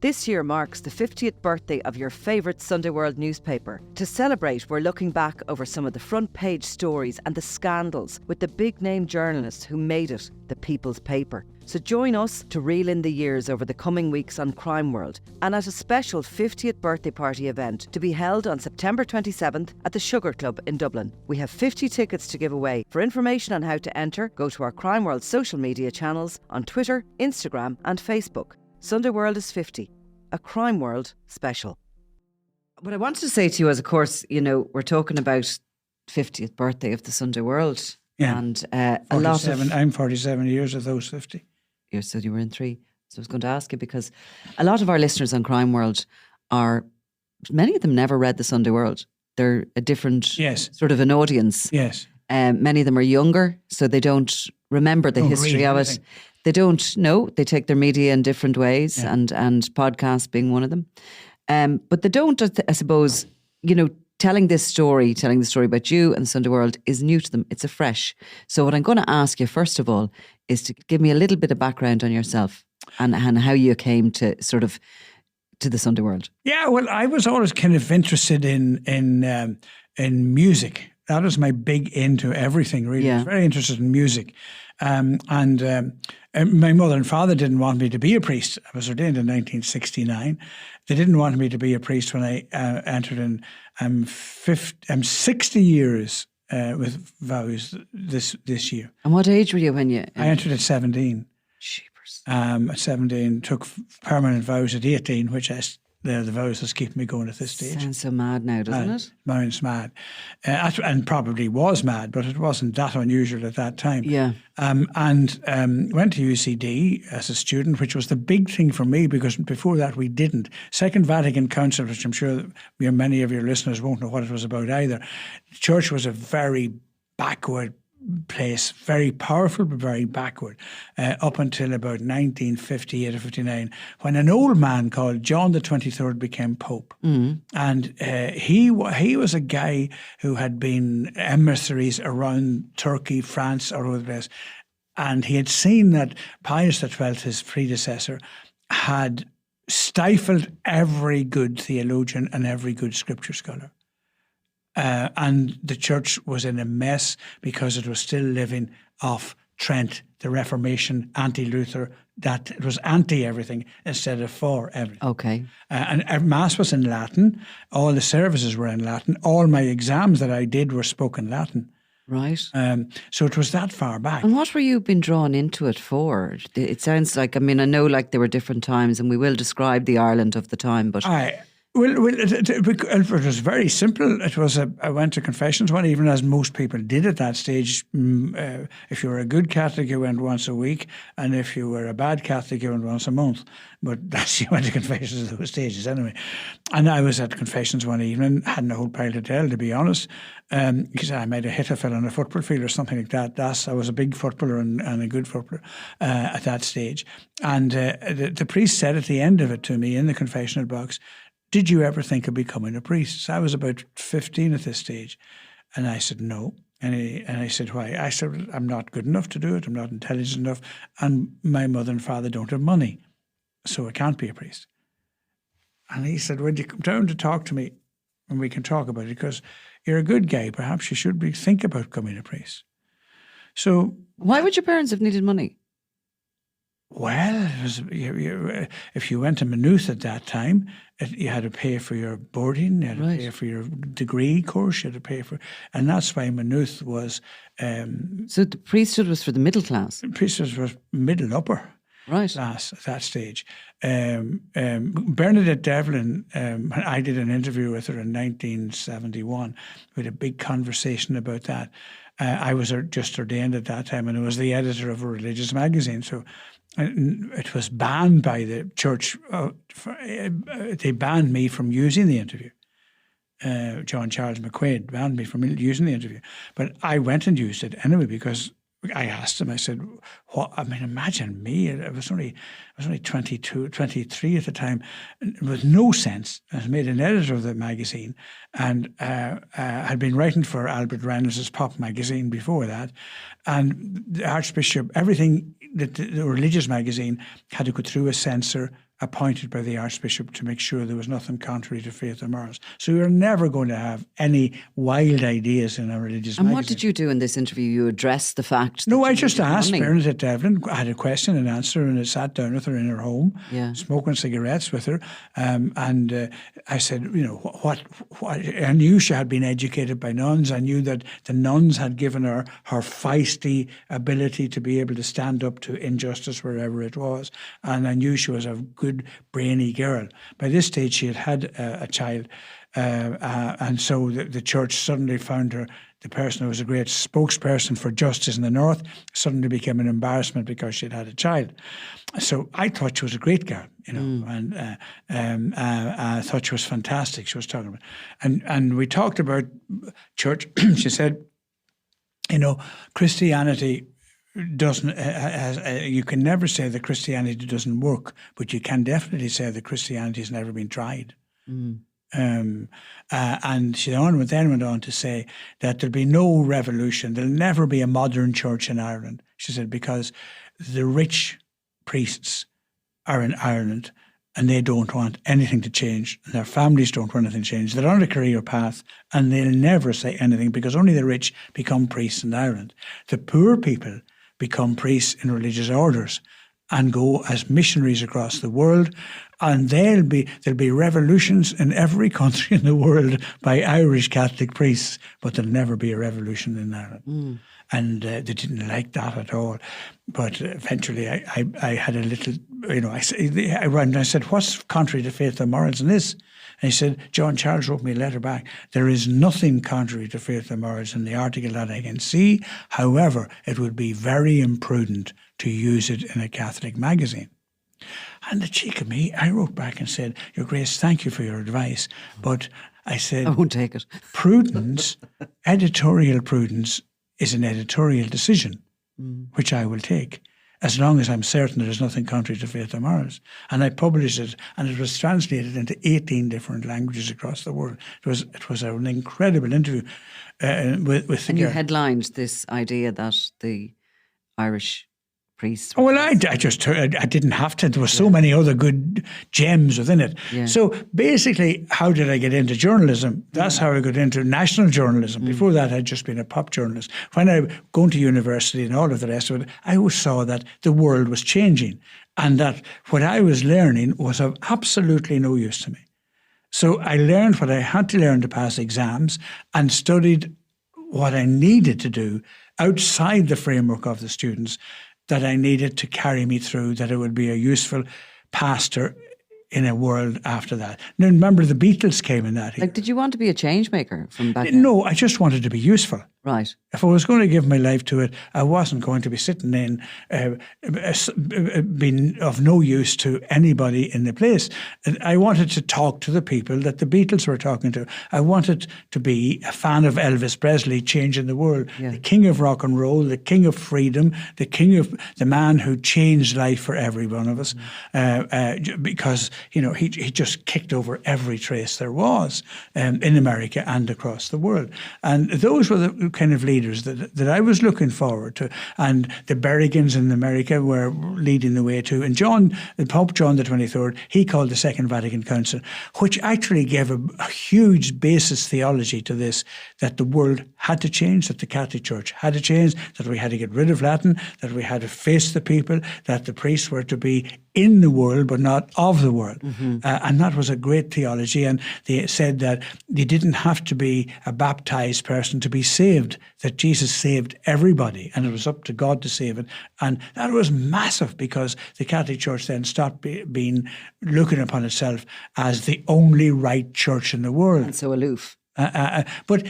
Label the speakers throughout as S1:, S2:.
S1: This year marks the 50th birthday of your favourite Sunday World newspaper. To celebrate, we're looking back over some of the front page stories and the scandals with the big name journalists who made it the people's paper. So join us to reel in the years over the coming weeks on Crime World and at a special 50th birthday party event to be held on September 27th at the Sugar Club in Dublin. We have 50 tickets to give away. For information on how to enter, go to our Crime World social media channels on Twitter, Instagram and Facebook. Sunday World is 50, a Crime World special. What I wanted to say to you is, of course, you know, we're talking about 50th birthday of the Sunday World.
S2: Yeah.
S1: And a lot of...
S2: I'm 47 years of those 50.
S1: You said you were in 3. So I was going to ask you, because a lot of our listeners on Crime World many of them never read the Sunday World. They're a different sort of an audience.
S2: Yes.
S1: Many of them are younger, so they don't remember the history of it. They don't know. They take their media in different ways, and podcasts being one of them. But they don't, I suppose, you know, telling the story about you and the Sunday World is new to them. It's afresh. So what I'm going to ask you, first of all, is to give me a little bit of background on yourself and how you came to sort of to the Sunday World. Yeah,
S2: well, I was always kind of interested in music. That was my big into everything, really. I was very interested in music. And my mother and father didn't want me to be a priest. I was ordained in 1969. They didn't want me to be a priest when I entered in. I'm 60 years with vows this year.
S1: And what age were you when you...
S2: I entered at 17.
S1: Jeepers.
S2: At 17, took permanent vows at 18, which the vows that's keeping me going at this stage.
S1: Sounds so mad now, doesn't it?
S2: Sounds mad. And probably was mad, but it wasn't that unusual at that time.
S1: Yeah.
S2: And went to UCD as a student, which was the big thing for me, because before that we didn't. Second Vatican Council, which I'm sure many of your listeners won't know what it was about either. The church was a very backward place, very powerful but very backward, up until about 1958 or 59, when an old man called John the 23rd became Pope. And he was a guy who had been emissaries around Turkey, France, all over the place, and he had seen that Pius XII, his predecessor, had stifled every good theologian and every good scripture scholar. And the church was in a mess because it was still living off Trent, the Reformation, anti-Luther, that it was anti-everything instead of for everything.
S1: Okay.
S2: And Mass was in Latin. All the services were in Latin. All my exams that I did were spoken Latin.
S1: Right.
S2: So it was that far back.
S1: And what were you been drawn into it for? It sounds like, I mean, I know like there were different times, and we will describe the Ireland of the time, but...
S2: Well, it was very simple. It was I went to confessions one evening, as most people did at that stage. If you were a good Catholic, you went once a week, and if you were a bad Catholic, you went once a month. But that's you went to confessions at those stages anyway. And I was at confessions one evening, hadn't a whole pile to tell, to be honest, because I might have hit a fella on a football field or something like that. I was a big footballer and a good footballer at that stage. And the priest said at the end of it to me in the confessional box, "Did you ever think of becoming a priest?" So I was about 15 at this stage. And I said, no. And I said, why? I said, I'm not good enough to do it. I'm not intelligent enough. And my mother and father don't have money. So I can't be a priest. And he said, "Would you come down to talk to me and we can talk about it? Because you're a good guy. Perhaps you should think about becoming a priest." So...
S1: Why would your parents have needed money?
S2: Well, it was, if you went to Maynooth at that time, you had to pay for your boarding, you had to pay for your degree course, you had to pay for... And that's why Maynooth was...
S1: so the priesthood was for the middle class?
S2: The priesthood was middle upper class at that stage. Bernadette Devlin, I did an interview with her in 1971. We had a big conversation about that. I was just ordained at that time, and I was the editor of a religious magazine, so... It was banned by the church. They banned me from using the interview. John Charles McQuaid banned me from using the interview. But I went and used it anyway, because I asked him, I said, "What? I mean, imagine me. I was only 22, 23 at the time, with no sense. I was made an editor of the magazine, and had been writing for Albert Reynolds' Pop magazine before that. And the Archbishop, everything, the religious magazine had to go through a censor appointed by the Archbishop to make sure there was nothing contrary to faith or morals. So we were never going to have any wild ideas in our religious
S1: And
S2: magazine.
S1: what did you do in this interview? You addressed the fact that
S2: No, I
S1: you
S2: just
S1: needed
S2: asked
S1: money.
S2: Bernadette Devlin. I had a question and answer, and I sat down with her in her home,
S1: Yeah.
S2: smoking cigarettes with her. And I said, what? I knew she had been educated by nuns. I knew that the nuns had given her feisty ability to be able to stand up to injustice wherever it was. And I knew she was a good, brainy girl. By this stage, she had a child. And so the church suddenly found her, the person who was a great spokesperson for justice in the North, suddenly became an embarrassment because she'd had a child. So I thought she was a great girl, and I thought she was fantastic. She was talking about, and we talked about church. She said, Christianity doesn't. You can never say that Christianity doesn't work, but you can definitely say that Christianity has never been tried. And she then went on to say that there'll be no revolution. There'll never be a modern church in Ireland. She said, because the rich priests are in Ireland and they don't want anything to change. And their families don't want anything to change. They're on a career path and they'll never say anything because only the rich become priests in Ireland. The poor people become priests in religious orders and go as missionaries across the world. And there'll be revolutions in every country in the world by Irish Catholic priests, but there'll never be a revolution in Ireland. And they didn't like that at all. But eventually I had a little, I said, what's contrary to faith and morals in this? And he said, John Charles wrote me a letter back. There is nothing contrary to faith and morals in the article that I can see. However, it would be very imprudent to use it in a Catholic magazine. And the cheek of me, I wrote back and said, Your Grace, thank you for your advice. But I said,
S1: I won't take it.
S2: Prudence, editorial prudence, is an editorial decision, which I will take, as long as I'm certain there is nothing contrary to faith or morals. And I published it, and it was translated into 18 different languages across the world. It was an incredible interview with the
S1: And you
S2: girl.
S1: headlined this idea that the Irish priests...
S2: Oh, well, I didn't have to. There were so many other good gems within it.
S1: Yeah.
S2: So basically, how did I get into journalism? That's how I got into national journalism. Before that, I'd just been a pop journalist. When I going to university and all of the rest of it, I always saw that the world was changing and that what I was learning was of absolutely no use to me. So I learned what I had to learn to pass exams and studied what I needed to do outside the framework of the students that I needed to carry me through, that it would be a useful pastor in a world after that. Now, remember, the Beatles came in that year.
S1: Like, did you want to be a change maker from back then?
S2: No, I just wanted to be useful.
S1: Right.
S2: If I was going to give my life to it, I wasn't going to be sitting in, being of no use to anybody in the place. I wanted to talk to the people that the Beatles were talking to. I wanted to be a fan of Elvis Presley changing the world, the king of rock and roll, the king of freedom, the man who changed life for every one of us, because he just kicked over every trace there was in America and across the world. And those were the kind of leaders that I was looking forward to. And the Berrigans in America were leading the way too. And Pope John the 23rd, he called the Second Vatican Council, which actually gave a huge basis theology to this, that the world had to change, that the Catholic Church had to change, that we had to get rid of Latin, that we had to face the people, that the priests were to be in the world but not of the world. And that was a great theology. And they said that you didn't have to be a baptized person to be saved, that Jesus saved everybody and it was up to God to save it. And that was massive, because the Catholic Church then stopped being looking upon itself as the only right church in the world.
S1: And so aloof.
S2: But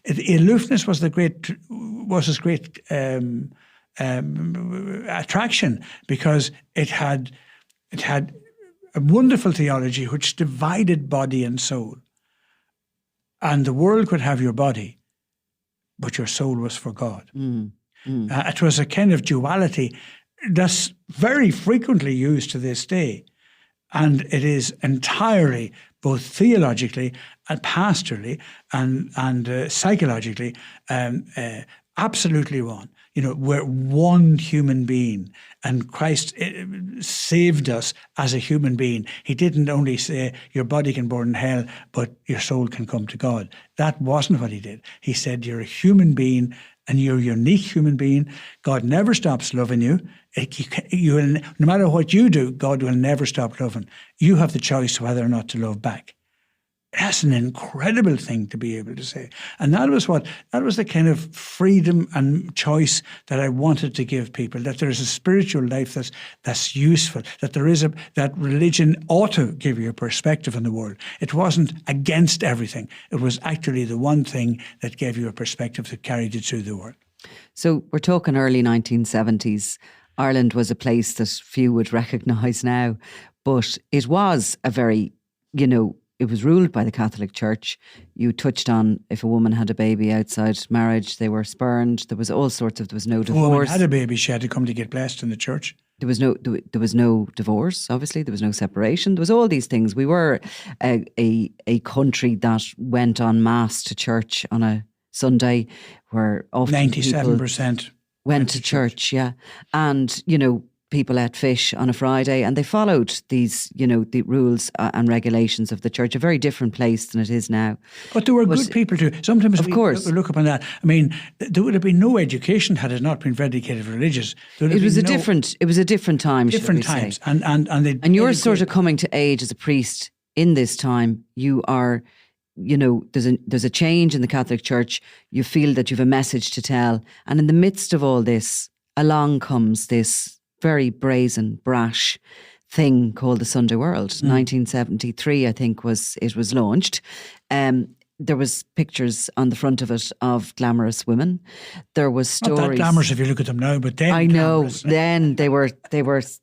S2: aloofness was its great attraction, because it had a wonderful theology which divided body and soul. And the world could have your body, but your soul was for God. It was a kind of duality that's very frequently used to this day. And it is entirely, both theologically and pastorally and psychologically, absolutely wrong. we're one human being, and Christ saved us as a human being. He didn't only say your body can burn in hell, but your soul can come to God. That wasn't what he did. He said you're a human being, and you're a unique human being. God never stops loving you. No matter what you do, God will never stop loving. You have the choice whether or not to love back. That's an incredible thing to be able to say. And that was the kind of freedom and choice that I wanted to give people, that there is a spiritual life that's useful, that that religion ought to give you a perspective on the world. It wasn't against everything. It was actually the one thing that gave you a perspective that carried you through the world.
S1: So we're talking early 1970s. Ireland was a place that few would recognise now, but it was a very, it was ruled by the Catholic Church. You touched on if a woman had a baby outside marriage, they were spurned. There was all sorts of, there was no divorce.
S2: If a woman had a baby, she had to come to get blessed in the church.
S1: There was no divorce, obviously. There was no separation. There was all these things. We were a country that went en masse to church on a Sunday, where often
S2: 97%
S1: went to church, yeah. And, people ate fish on a Friday, and they followed these, the rules and regulations of the church. A very different place than it is now.
S2: But there were good people too. Sometimes
S1: of course.
S2: We look upon that. I mean, there would have been no education had it not been dedicated religious.
S1: It was a different time.
S2: Different times,
S1: say. And you're sort of coming to age as a priest in this time. You are, there's a change in the Catholic Church. You feel that you have a message to tell, and in the midst of all this, along comes this very brazen, brash thing called the Sunday World. 1973, I think, it was launched. There was pictures on the front of it of glamorous women. There was stories.
S2: Not that glamorous if you look at them now, but then
S1: I know. Then they were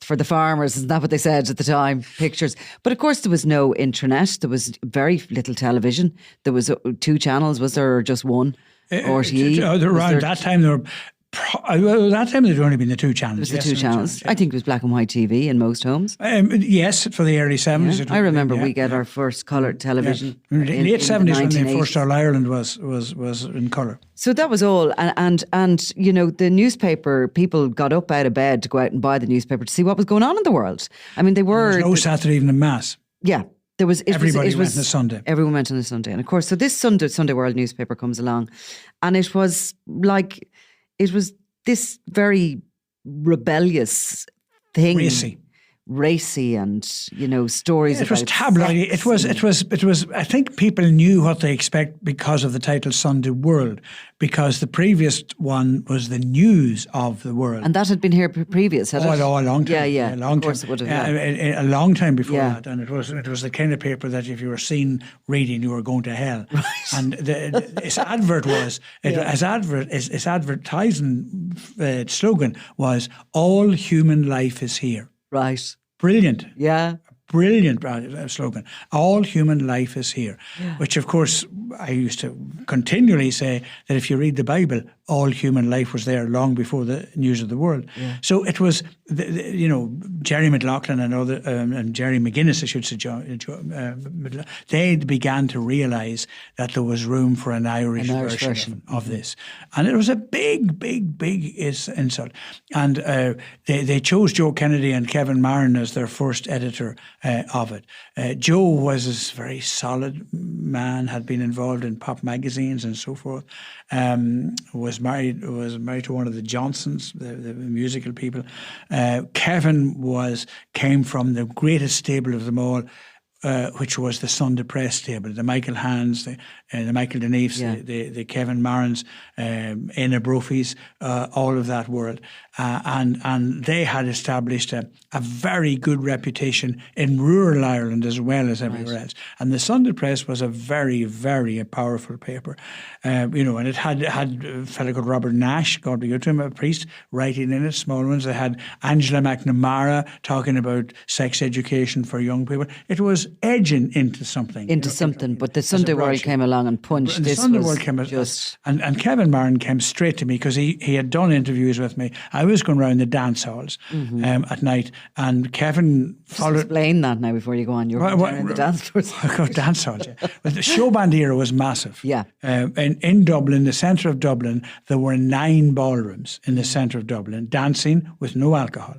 S1: for the farmers. Isn't that what they said at the time? Pictures. But of course, there was no internet. There was very little television. There was 2 channels. Was there, or just one? RTE.
S2: Around that time, there were. That time there'd only been the 2 channels.
S1: It was the 2 channels. I think it was black and white TV in most homes.
S2: Yes, for the early 70s.
S1: Yeah. I remember we got our first coloured television.
S2: Yeah. Late 70s when the first All Ireland was in colour.
S1: So that was all. And the newspaper, people got up out of bed to go out and buy the newspaper to see what was going on in the world. I mean, there was
S2: no Saturday evening mass.
S1: Yeah.
S2: Everybody went on a Sunday.
S1: Everyone went on a Sunday. And of course, so this Sunday World newspaper comes along, and it was this very rebellious thing. Racy and, stories
S2: it was tabloid. It was I think people knew what they expect because of the title Sunday World, because the previous one was the news of the world.
S1: And that had been here previous, had it?
S2: Oh, a long time.
S1: Yeah.
S2: A long
S1: of course
S2: time.
S1: It would have.
S2: A long time before that. And it was the kind of paper that if you were seen reading, you were going to hell.
S1: Right.
S2: And its advert was, its advertising slogan was, all human life is here.
S1: Right.
S2: Brilliant.
S1: Yeah.
S2: Brilliant slogan. All human life is here. Yeah. Which, of course, I used to continually say that if you read the Bible, all human life was there long before the news of the world. Yeah. So it was, Jerry McLaughlin and Jerry McGuinness, I should say, they began to realise that there was room for an Irish version of this. And it was a big, big, big insult. And they chose Joe Kennedy and Kevin Marrin as their first editor of it. Joe was this very solid man, had been involved in pop magazines and so forth. Was married to one of the Johnsons, the musical people. Kevin came from the greatest stable of them all, which was the Sunday Press stable, the Michael Hands, the Michael Denifes, the Kevin Marrins, Éanna Brophy's, all of that world. And they had established a very good reputation in rural Ireland as well as everywhere else. And the Sunday Press was a very, very powerful paper. And it had a fellow called Robert Nash, God be good to him, a priest, writing in it, small ones. They had Angela McNamara talking about sex education for young people. It was edging into something.
S1: But the Sunday World came along and punched.
S2: And the Sunday World came and Kevin Marrin came straight to me because he had done interviews with me. I was going around the dance halls at night, and Kevin followed.
S1: Explain that now before you go on. You're in the dance floors.
S2: I got dance halls. Yeah. But the show band era was massive.
S1: Yeah.
S2: In Dublin, the centre of Dublin, there were 9 ballrooms in the centre of Dublin, dancing with no alcohol.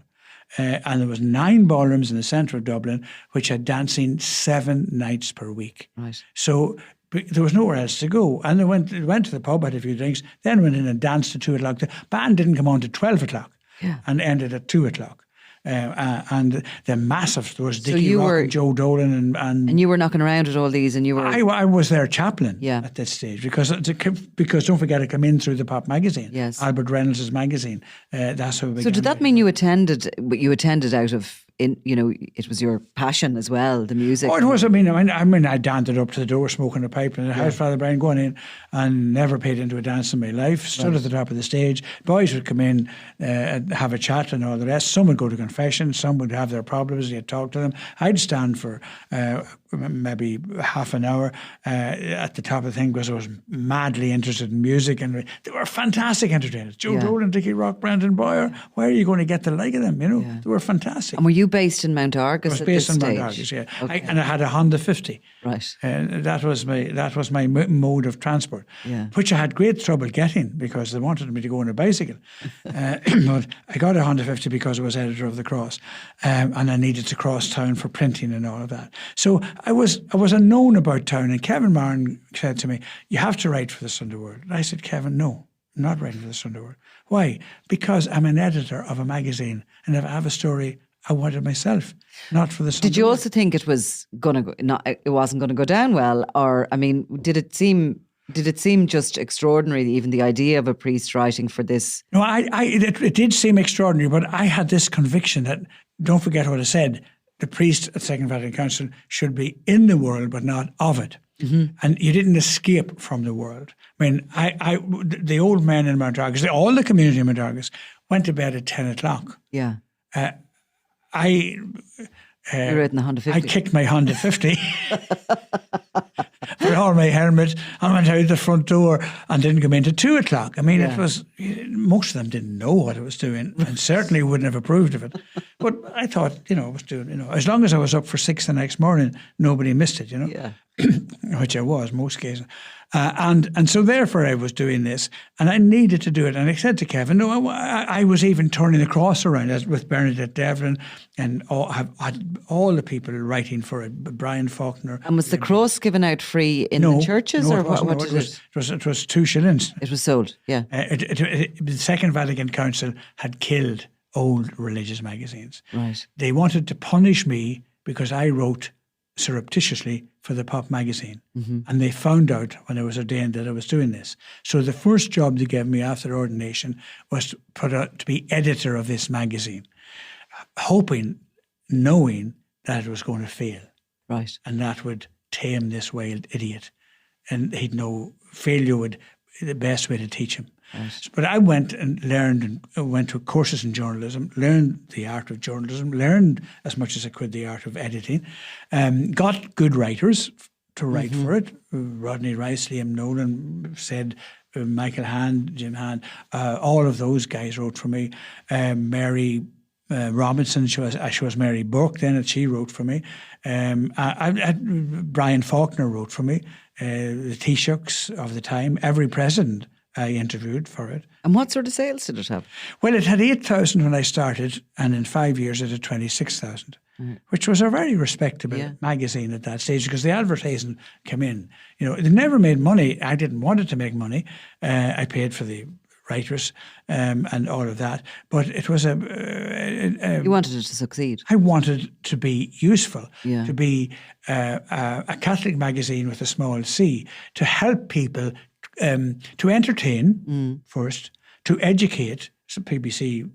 S2: And there was 9 ballrooms in the centre of Dublin, which had dancing 7 nights per week.
S1: Right.
S2: So there was nowhere else to go. And they went to the pub, had a few drinks, then went in and danced to 2 o'clock. The band didn't come on to 12 o'clock and ended at 2 o'clock. And the massive, there was Dickie Rock and Joe Dolan and
S1: you were knocking around at all these, and you were.
S2: I was their chaplain at this stage because don't forget, I come in through the Pop magazine, Albert Reynolds' magazine. That's how.
S1: So did that mean you attended? But you attended out of. It was your passion as well, the music.
S2: Oh, it was. I mean, I danced up to the door, smoking a pipe in the house, Father Brian, going in, and never paid into a dance in my life. Stood at the top of the stage. Boys would come in, have a chat, and all the rest. Some would go to confession. Some would have their problems. You'd talk to them. I'd stand for maybe half an hour at the top of the thing because I was madly interested in music, and they were fantastic entertainers. Joe Dolan, Dickie Rock, Brandon Boyer. Where are you going to get the like of them? They were fantastic.
S1: And were you based in Mount Argus?
S2: I was based in Mount Argus, yeah. Okay. And I had a Honda 50.
S1: Right.
S2: That was my mode of transport, which I had great trouble getting because they wanted me to go on a bicycle. But I got a Honda 50 because I was editor of The Cross, and I needed to cross town for printing and all of that. So I was unknown about town, and Kevin Marrin said to me, "You have to write for the Sunday World." And I said, "Kevin, no, I'm not writing for the Sunday World." Why? Because I'm an editor of a magazine, and if I have a story, I wanted myself, not for the Sunday World.
S1: Did you also think it was it wasn't going to go down well, or I mean, did it seem just extraordinary, even the idea of a priest writing for this?
S2: No, it did seem extraordinary, but I had this conviction that, don't forget what I said, the priest at Second Vatican Council should be in the world but not of it. Mm-hmm. And you didn't escape from the world. I mean, the old men in Mount Argus, all the community in Mount Argus, went to bed at 10 o'clock.
S1: Yeah.
S2: You were
S1: in the Honda 50.
S2: I kicked my Honda 50 put on my helmet and went out the front door and didn't come in till 2 o'clock. I mean, it was, most of them didn't know what I was doing and certainly wouldn't have approved of it. But I thought, I was doing, as long as I was up for 6 the next morning, nobody missed it,
S1: Yeah.
S2: Which I was most cases. And so therefore I was doing this and I needed to do it. And I said to Kevin, no, I was even turning the cross around with Bernadette Devlin and all the people writing for it, Brian Faulkner.
S1: And was the cross given out free in the churches?
S2: No,
S1: or what did it?
S2: It was 2 shillings.
S1: It was sold, yeah.
S2: The Second Vatican Council had killed old religious magazines.
S1: Right.
S2: They wanted to punish me because I wrote surreptitiously for the Pop magazine. Mm-hmm. And they found out when I was ordained that I was doing this. So the first job they gave me after ordination was to be editor of this magazine, knowing that it was going to fail.
S1: Right.
S2: And that would tame this wild idiot. And he'd know failure would be the best way to teach him. Right. But I went and learned and went to courses in journalism, learned the art of journalism, learned as much as I could the art of editing, got good writers to write for it. Rodney Rice, Liam Nolan said, Michael Hand, Jim Hand, all of those guys wrote for me. Mary Robinson, she was Mary Burke then, and she wrote for me. Brian Faulkner wrote for me. The Taoiseachs of the time, every president I interviewed for it.
S1: And what sort of sales did it have?
S2: Well, it had 8,000 when I started, and in 5 years it had 26,000, which was a very respectable magazine at that stage because the advertising came in. They never made money. I didn't want it to make money. I paid for the writers and all of that, but it was you
S1: wanted it to succeed.
S2: I wanted to be useful, to be a Catholic magazine with a small c, to help people, to entertain first, to educate, so PBC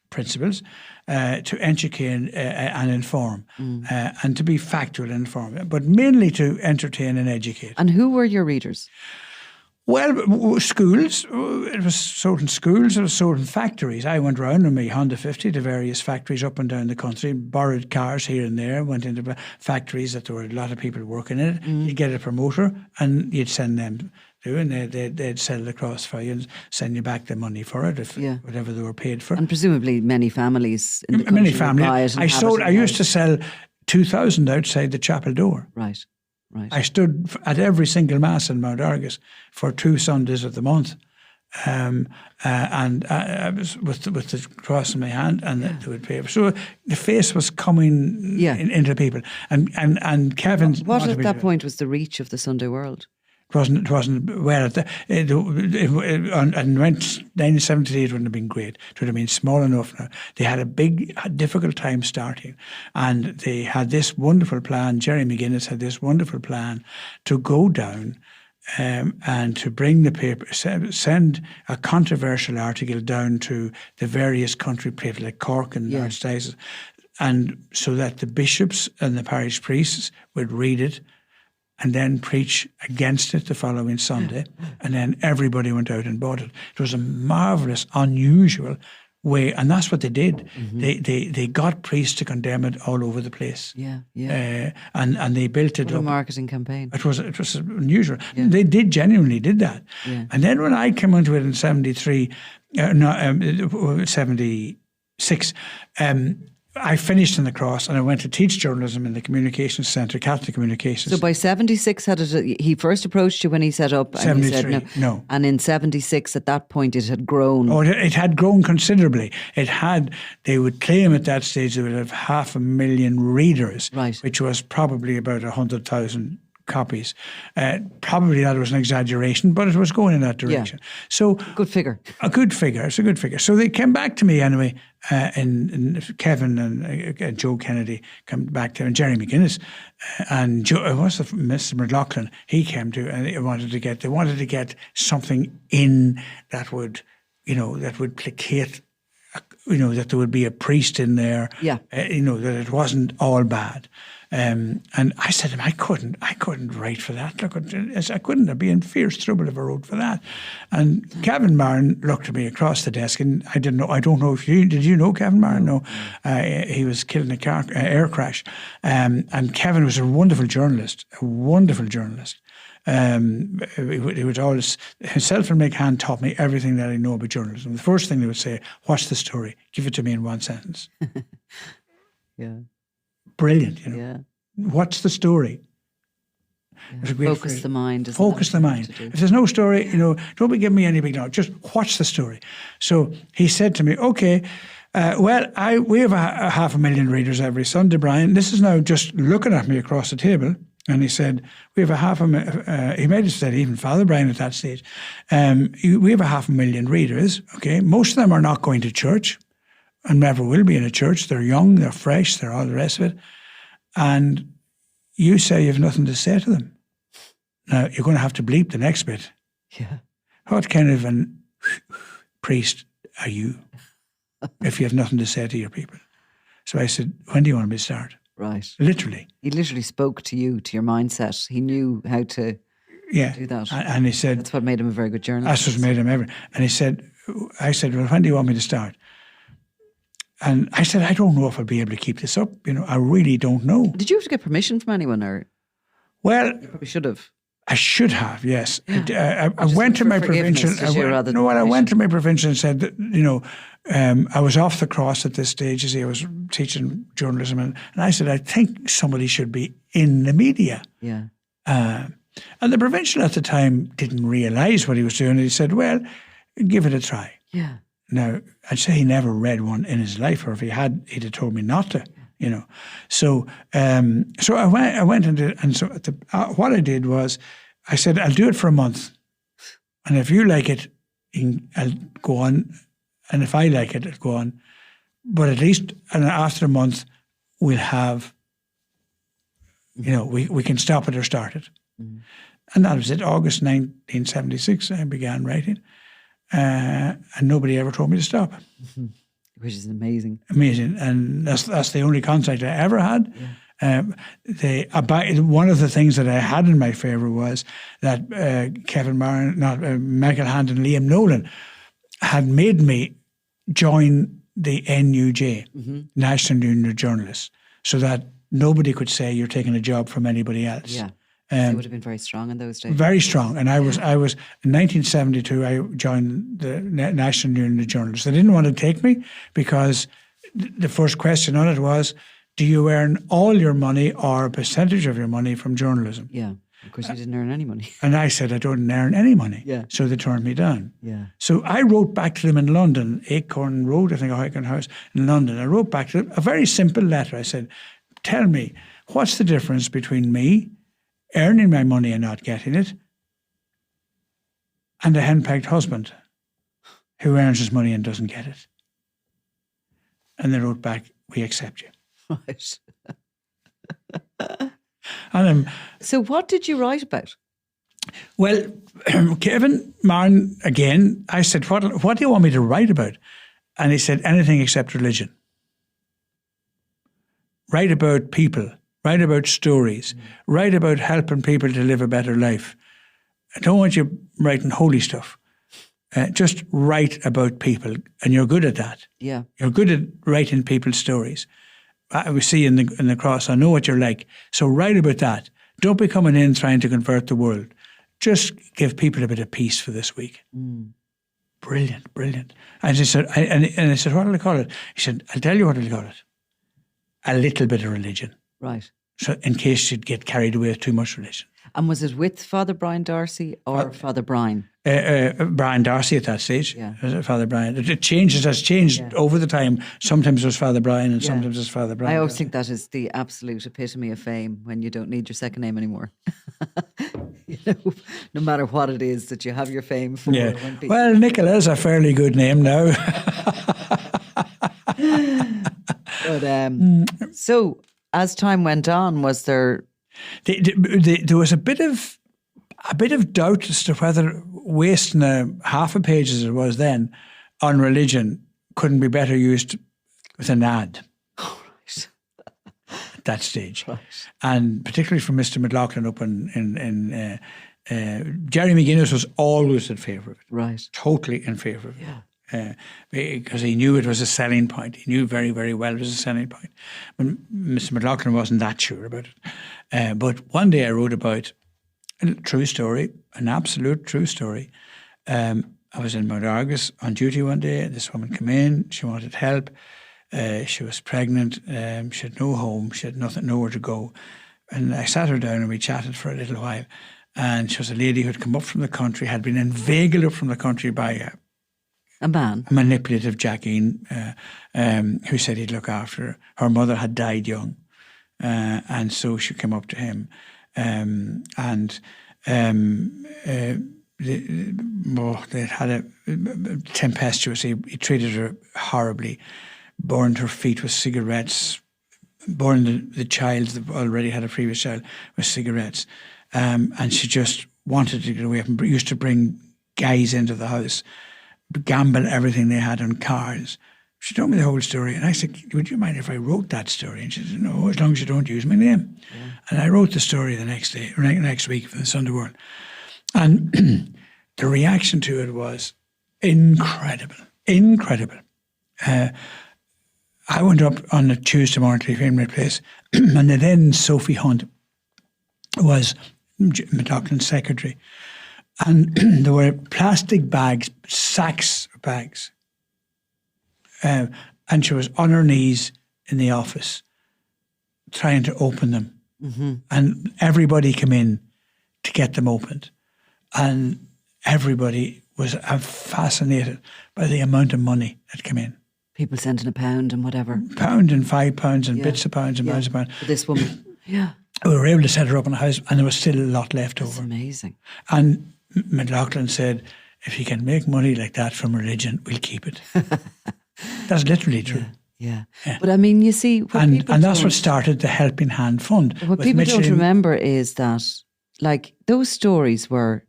S2: principles, to educate and inform, and to be factual and inform, but mainly to entertain and educate.
S1: And who were your readers?
S2: Well, schools. It was sold in schools. It was sold in factories. I went round in my Honda 50 to various factories up and down the country, borrowed cars here and there, went into factories that there were a lot of people working in it. You'd get a promoter and you'd send them to, and they'd sell it across for you and send you back the money for it, whatever they were paid for.
S1: And presumably many families in the country would buy it and
S2: I used to sell 2,000 outside the chapel door.
S1: Right.
S2: I stood at every single mass in Mount Argus for 2 Sundays of the month, and I was with the cross in my hand, and they would pay. So the face was coming into people, and Kevin.
S1: What at that point was the reach of the Sunday World?
S2: It wasn't well. In 1973, it wouldn't have been great. It would have been small enough now. They had a difficult time starting, and they had this wonderful plan. Jerry McGuinness had this wonderful plan to go down and to bring the paper, send a controversial article down to the various country papers like Cork and Archdiocese, and so that the bishops and the parish priests would read it and then preach against it the following Sunday, and then everybody went out and bought it. It was a marvellous, unusual way, and that's what they did. They got priests to condemn it all over the place. And they built it
S1: up.
S2: A
S1: marketing campaign.
S2: It was unusual. They genuinely did that. And then when I came into it in 76, I finished in the cross and I went to teach journalism in the Communications Centre, Catholic Communications.
S1: So by 76, he first approached you when he set up? And
S2: 73,
S1: you said
S2: no.
S1: And in 76, at that point, it had grown?
S2: Oh, it had grown considerably. They would claim at that stage they would have 500,000 readers, which was probably about 100,000 copies. Probably that was an exaggeration, but it was going in that direction. So
S1: good figure.
S2: A good figure. It's a good figure. So they came back to me anyway, and Kevin and Joe Kennedy came back to, and Jerry McGuinness, and Mr. McLaughlin. He came to, and they wanted to get something in that would placate. That there would be a priest in there. That it wasn't all bad. And I said to him, I couldn't write for that. Look, I couldn't. I'd be in fierce trouble if I wrote for that. And Kevin Marrin looked at me across the desk, and I didn't know. I don't know if did you know Kevin Marrin? No, he was killed in a air crash. And Kevin was a wonderful journalist. He would always, himself and McHan taught me everything that I know about journalism. The first thing they would say, what's the story? Give it to me in one sentence. Brilliant, What's the story?
S1: Focus the mind.
S2: Focus the mind. If there's no story, don't be giving me any big note. Just what's the story? So he said to me, okay, we have 500,000 readers every Sunday, Brian. This is now just looking at me across the table. And he said, we have he might have said even Father Brian at that stage, we have 500,000 readers, okay? Most of them are not going to church and never will be in a church. They're young, they're fresh, they're all the rest of it. And you say you have nothing to say to them. Now, you're going to have to bleep the next bit. What kind of a priest are you if you have nothing to say to your people? So I said, when do you want me to start?
S1: Right.
S2: Literally. He
S1: literally spoke to you, to your mindset. He knew how to do that.
S2: And he said...
S1: That's what made him a very good journalist.
S2: That's what made him ever. And I said, well, when do you want me to start? And I said, I don't know if I'll be able to keep this up. I really don't know.
S1: Did you have to get permission from anyone, or?
S2: Well...
S1: You probably should have.
S2: I should have, yes. I went to my provincial. I went to my provincial and said that, I was off the cross at this stage. I was teaching journalism, and I said, I think somebody should be in the media. And the provincial at the time didn't realise what he was doing. He said, well, give it a try. Now, I'd say he never read one in his life, or if he had, he'd have told me not to. So I went and did, and so what I did was, I said, I'll do it for a month, and if you like it, I'll go on, and if I like it, I'll go on. But at least, and after a month, we'll have, we can stop it or start it. And that was it. August 1976, I began writing, and nobody ever told me to stop.
S1: Which is amazing.
S2: Amazing. And that's the only contact I ever had. One of the things that I had in my favour was that Kevin Marrin, Michael Hand and Liam Nolan had made me join the NUJ, National Union of Journalists, so that nobody could say you're taking a job from anybody else.
S1: Yeah. They would have been very strong in those days.
S2: Very strong. And I was in 1972, I joined the National Union of Journalists. They didn't want to take me because the first question on it was, do you earn all your money or a percentage of your money from journalism?
S1: Yeah. Of course, you didn't earn any money.
S2: And I said, I don't earn any money.
S1: Yeah.
S2: So they turned me down.
S1: Yeah.
S2: So I wrote back to them in London, Acorn Road, I think, or Acorn House in London. I wrote back to them a very simple letter. I said, tell me, what's the difference between me earning my money and not getting it and a henpecked husband who earns his money and doesn't get it? And they wrote back, we accept you.
S1: Right.
S2: And
S1: so what did you write about?
S2: well, Kevin Marrin, again, I said, what do you want me to write about? And he said, anything except religion. Write about people, write about stories, write about helping people to live a better life. I don't want you writing holy stuff. Just write about people, and you're good at that.
S1: Yeah.
S2: You're good at writing people's stories. We see in the cross, I know what you're like. So write about that. Don't be coming in trying to convert the world. Just give people a bit of peace for this week. Brilliant, brilliant. And he said, I said, what will I call it? He said, I'll tell you what I'll call it. A little bit of religion.
S1: Right.
S2: So in case you'd get carried away with too much religion.
S1: And was it with Father Brian Darcy or Father Brian?
S2: Brian Darcy at that stage.
S1: Yeah.
S2: Father Brian. It has changed over the time. Sometimes it was Father Brian and sometimes it's Father Brian.
S1: I always think that is the absolute epitome of fame, when you don't need your second name anymore. No matter what it is that you have your fame for.
S2: Yeah. Well, Nicola's a fairly good name now.
S1: But so as time went on, was there?
S2: There was a bit of doubt as to whether wasting half a page, as it was then, on religion couldn't be better used with an ad.
S1: Oh, right.
S2: At that stage.
S1: Right.
S2: And particularly from Mr. McLaughlin up in Jerry McGuinness was always in favour of it.
S1: Right.
S2: Totally in favour of it.
S1: Yeah.
S2: Because he knew it was a selling point. He knew very, very well it was a selling point. When Mr. McLaughlin wasn't that sure about it. But one day I wrote about a true story, an absolute true story. I was in Mount Argus on duty one day. This woman came in. She wanted help. She was pregnant. She had no home. She had nowhere to go. And I sat her down and we chatted for a little while. And she was a lady who had come up from the country, had been inveigled up from the country by
S1: a man,
S2: a manipulative Jackeen, who said he'd look after her. Her mother had died young, and so she came up to him, they had a tempestuous. He treated her horribly, burned her feet with cigarettes, burned the child that already had a previous child with cigarettes, and she just wanted to get away from. Used to bring guys into the house, gamble everything they had on cars. She told me the whole story, and I said, would you mind if I wrote that story? And she said, no, as long as you don't use my name. Yeah. And I wrote the story the next day, or next week for the Sunday World. And the reaction to it was incredible, incredible. I went up on a Tuesday morning to the place, and then Sophie Hunt was McLaughlin's secretary. And there were plastic bags, sacks of bags. And she was on her knees in the office trying to open them. Mm-hmm. And everybody came in to get them opened. And everybody was fascinated by the amount of money that came in.
S1: People sending £1 and whatever.
S2: £1 and £5 and bits of pounds and pounds of pounds.
S1: For this woman. Yeah.
S2: We were able to set her up in a house, and there was still a lot left over.
S1: That's amazing.
S2: And McLaughlin said, if you can make money like that from religion, we'll keep it. That's literally true.
S1: Yeah. But I mean, you see...
S2: And that's what started the Helping Hand Fund.
S1: What people don't remember is that, like, those stories were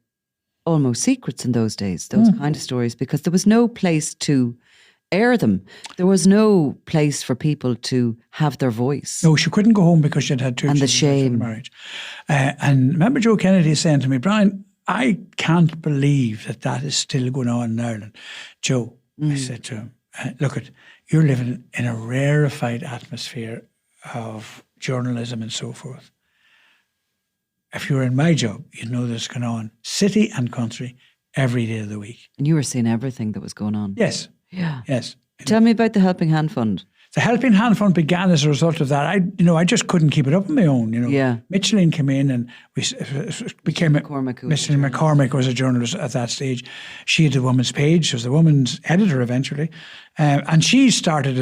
S1: almost secrets in those days, those kind of stories, because there was no place to air them. There was no place for people to have their voice.
S2: No, she couldn't go home because she'd had 2
S1: And the
S2: children
S1: shame.
S2: in marriage. And remember Joe Kennedy saying to me, Brian, I can't believe that is still going on in Ireland. Joe, I said to him, look, you're living in a rarefied atmosphere of journalism and so forth. If you were in my job, you'd know this going on, city and country, every day of the week.
S1: And you were seeing everything that was going on.
S2: Yes.
S1: Yeah.
S2: Yes.
S1: Tell me about the Helping Hand Fund.
S2: The Helping Hand Fund began as a result of that. I just couldn't keep it up on my own.
S1: Yeah.
S2: Michelin came in and we became Michelin McCormick was a journalist at that stage. She had the Woman's Page. She was the woman's editor eventually, and she started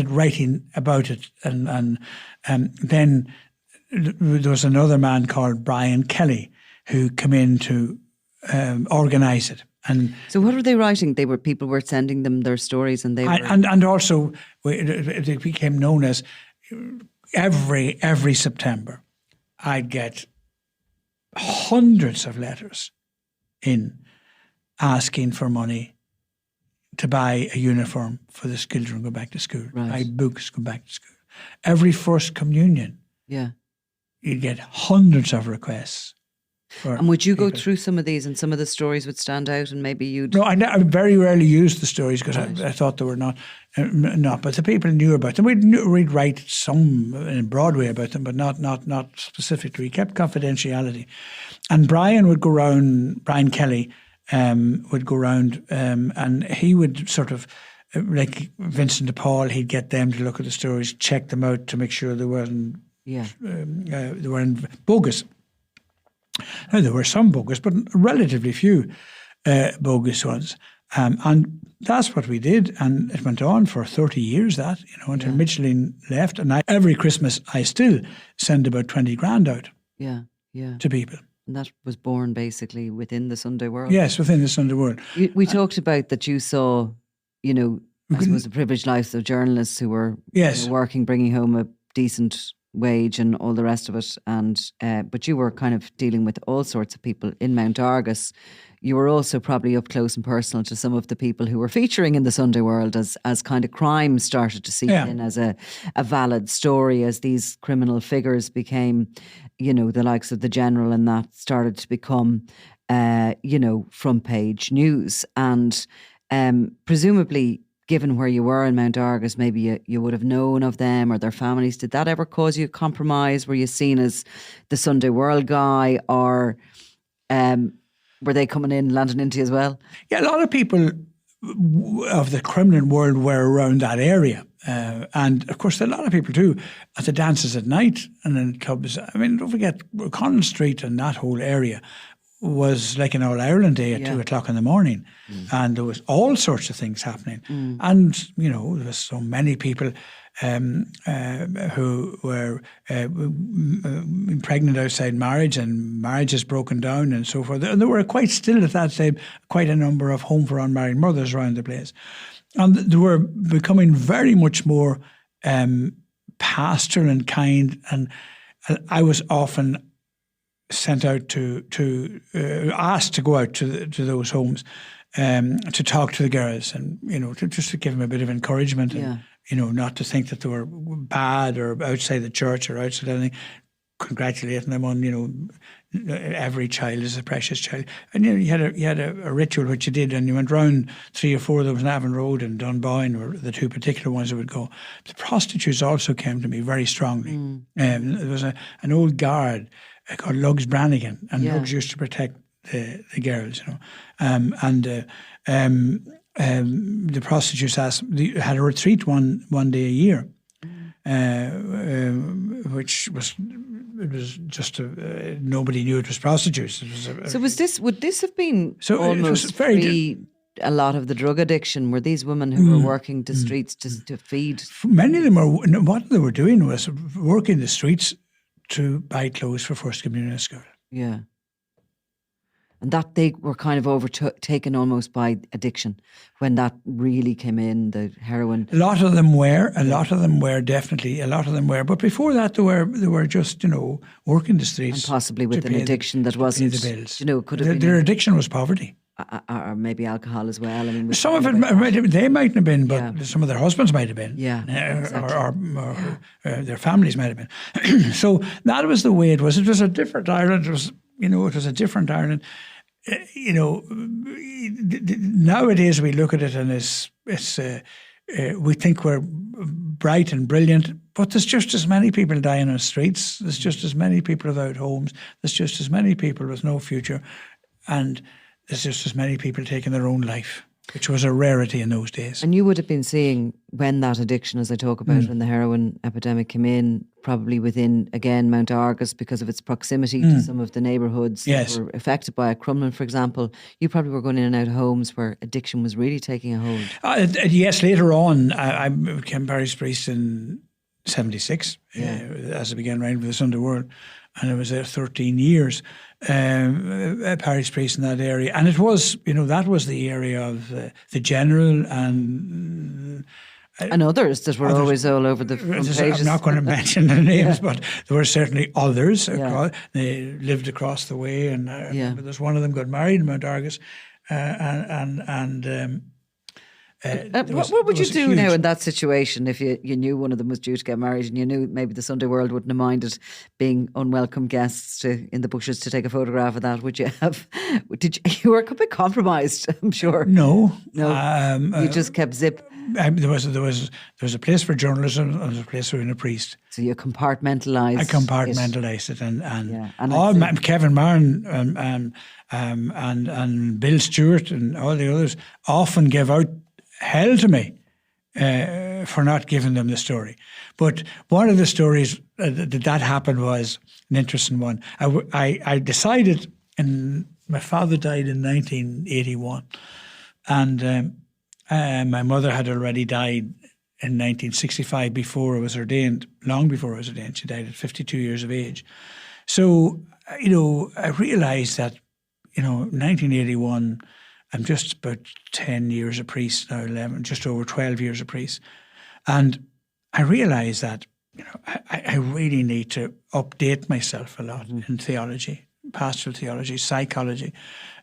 S2: writing about it, and then there was another man called Brian Kelly who came in to organise it. And
S1: so what were they writing? People were sending them their stories, and
S2: and also it became known as every September I'd get hundreds of letters in asking for money to buy a uniform for the children go back to school, buy books, go back to school. Every First Communion, you'd get hundreds of requests.
S1: And would you go through some of these, and some of the stories would stand out, and maybe you'd...
S2: No, I very rarely used the stories because I thought they were not, but the people knew about them. We'd write some in Broadway about them, but not specifically. We kept confidentiality. And Brian Kelly would go around, and he would sort of, like Vincent de Paul, he'd get them to look at the stories, check them out to make sure they weren't bogus. Now, there were some bogus, but relatively few bogus ones. And that's what we did. And it went on for 30 years, until Michelin left. And every Christmas, I still send about 20 grand out to people.
S1: And that was born basically within the Sunday world.
S2: Yes, within the Sunday world.
S1: We talked about that you saw, I suppose the privileged lives of journalists who were working, bringing home a decent wage and all the rest of it, and but you were kind of dealing with all sorts of people in Mount Argus. You were also probably up close and personal to some of the people who were featuring in the Sunday world as kind of crime started to seep in as a valid story, as these criminal figures became, the likes of the General, and that started to become, front page news. And presumably, given where you were in Mount Argus, maybe you would have known of them or their families. Did that ever cause you compromise? Were you seen as the Sunday World guy, or were they coming in, landing into you as well? Yeah, a lot of people of the criminal world were around that area. And of course, a lot of people too, at the dances at night and in clubs. I mean, don't forget, Connell Street and that whole area was like an All Ireland Day at 2 o'clock in the morning. And there was all sorts of things happening. And, there was so many people who were pregnant outside marriage, and marriages broken down and so forth. And there were quite still at that time quite a number of home for unmarried mothers around the place. And they were becoming very much more pastoral and kind. And I was often sent out to asked to go out to those homes to talk to the girls, and just to give them a bit of encouragement, and not to think that they were bad or outside the church or outside anything. Congratulating them on every child is a precious child, and you had a ritual which you did, and you went round 3 or 4 of them in Avon Road and Dunboyne were the 2 particular ones that would go. The prostitutes also came to me very strongly. There was an old guard called Lugs Brannigan, and Lugs used to protect the girls, the prostitutes had a retreat one day a year, which was just nobody knew it was prostitutes. Would this have been almost a lot of the drug addiction? Were these women who were working the streets to feed?
S2: Many of them what they were doing was working the streets to buy clothes for First Communion at school.
S1: Yeah. And that they were kind of overtaken almost by addiction when that really came in, the heroin.
S2: A lot of them were, definitely. But before that, they were just, working the streets.
S1: And possibly with an addiction that wasn't,
S2: the bills.
S1: could have been.
S2: Their addiction was poverty.
S1: or maybe alcohol as well. I mean,
S2: some of it they mightn't have been, but some of their husbands might have been.
S1: Yeah, exactly.
S2: or their families might have been. So that was the way it was. It was a different Ireland. It was a different Ireland. Nowadays we look at it and we think we're bright and brilliant, but there's just as many people dying on the streets. There's just as many people without homes. There's just as many people with no future, and there's just as many people taking their own life, which was a rarity in those days.
S1: And you would have been seeing when that addiction, as I talk about, when the heroin epidemic came in, probably within, again, Mount Argus, because of its proximity to some of the neighbourhoods that were affected by it. Crumlin, for example, you probably were going in and out of homes where addiction was really taking a hold.
S2: Yes, later on, I became parish priest in 76, as I began writing for the Sunday World, and I was there 13 years, a parish priest in that area. And it was, that was the area of the general and
S1: others that were always all over the front pages.
S2: I'm not going to mention their names, but there were certainly others. They lived across the way, and there's one of them got married in Mount Argus,
S1: what would you do now in that situation if you knew one of them was due to get married and you knew maybe the Sunday World wouldn't have minded being unwelcome guests in the bushes to take a photograph of that? Would you have? You were a bit compromised, I'm sure.
S2: No.
S1: You just kept zip.
S2: There was a place for journalism and there was a place for being a priest.
S1: So you compartmentalised.
S2: I compartmentalised it, and Kevin Marrin and Bill Stewart and all the others often gave out hell to me for not giving them the story. But one of the stories that happened was an interesting one. I decided, and my father died in 1981, and my mother had already died in 1965 before I was ordained, long before I was ordained. She died at 52 years of age. So, I realised that, 1981, I'm just about 10 years a priest now, 11, just over 12 years a priest. And I realised that, I really need to update myself a lot in theology, pastoral theology, psychology,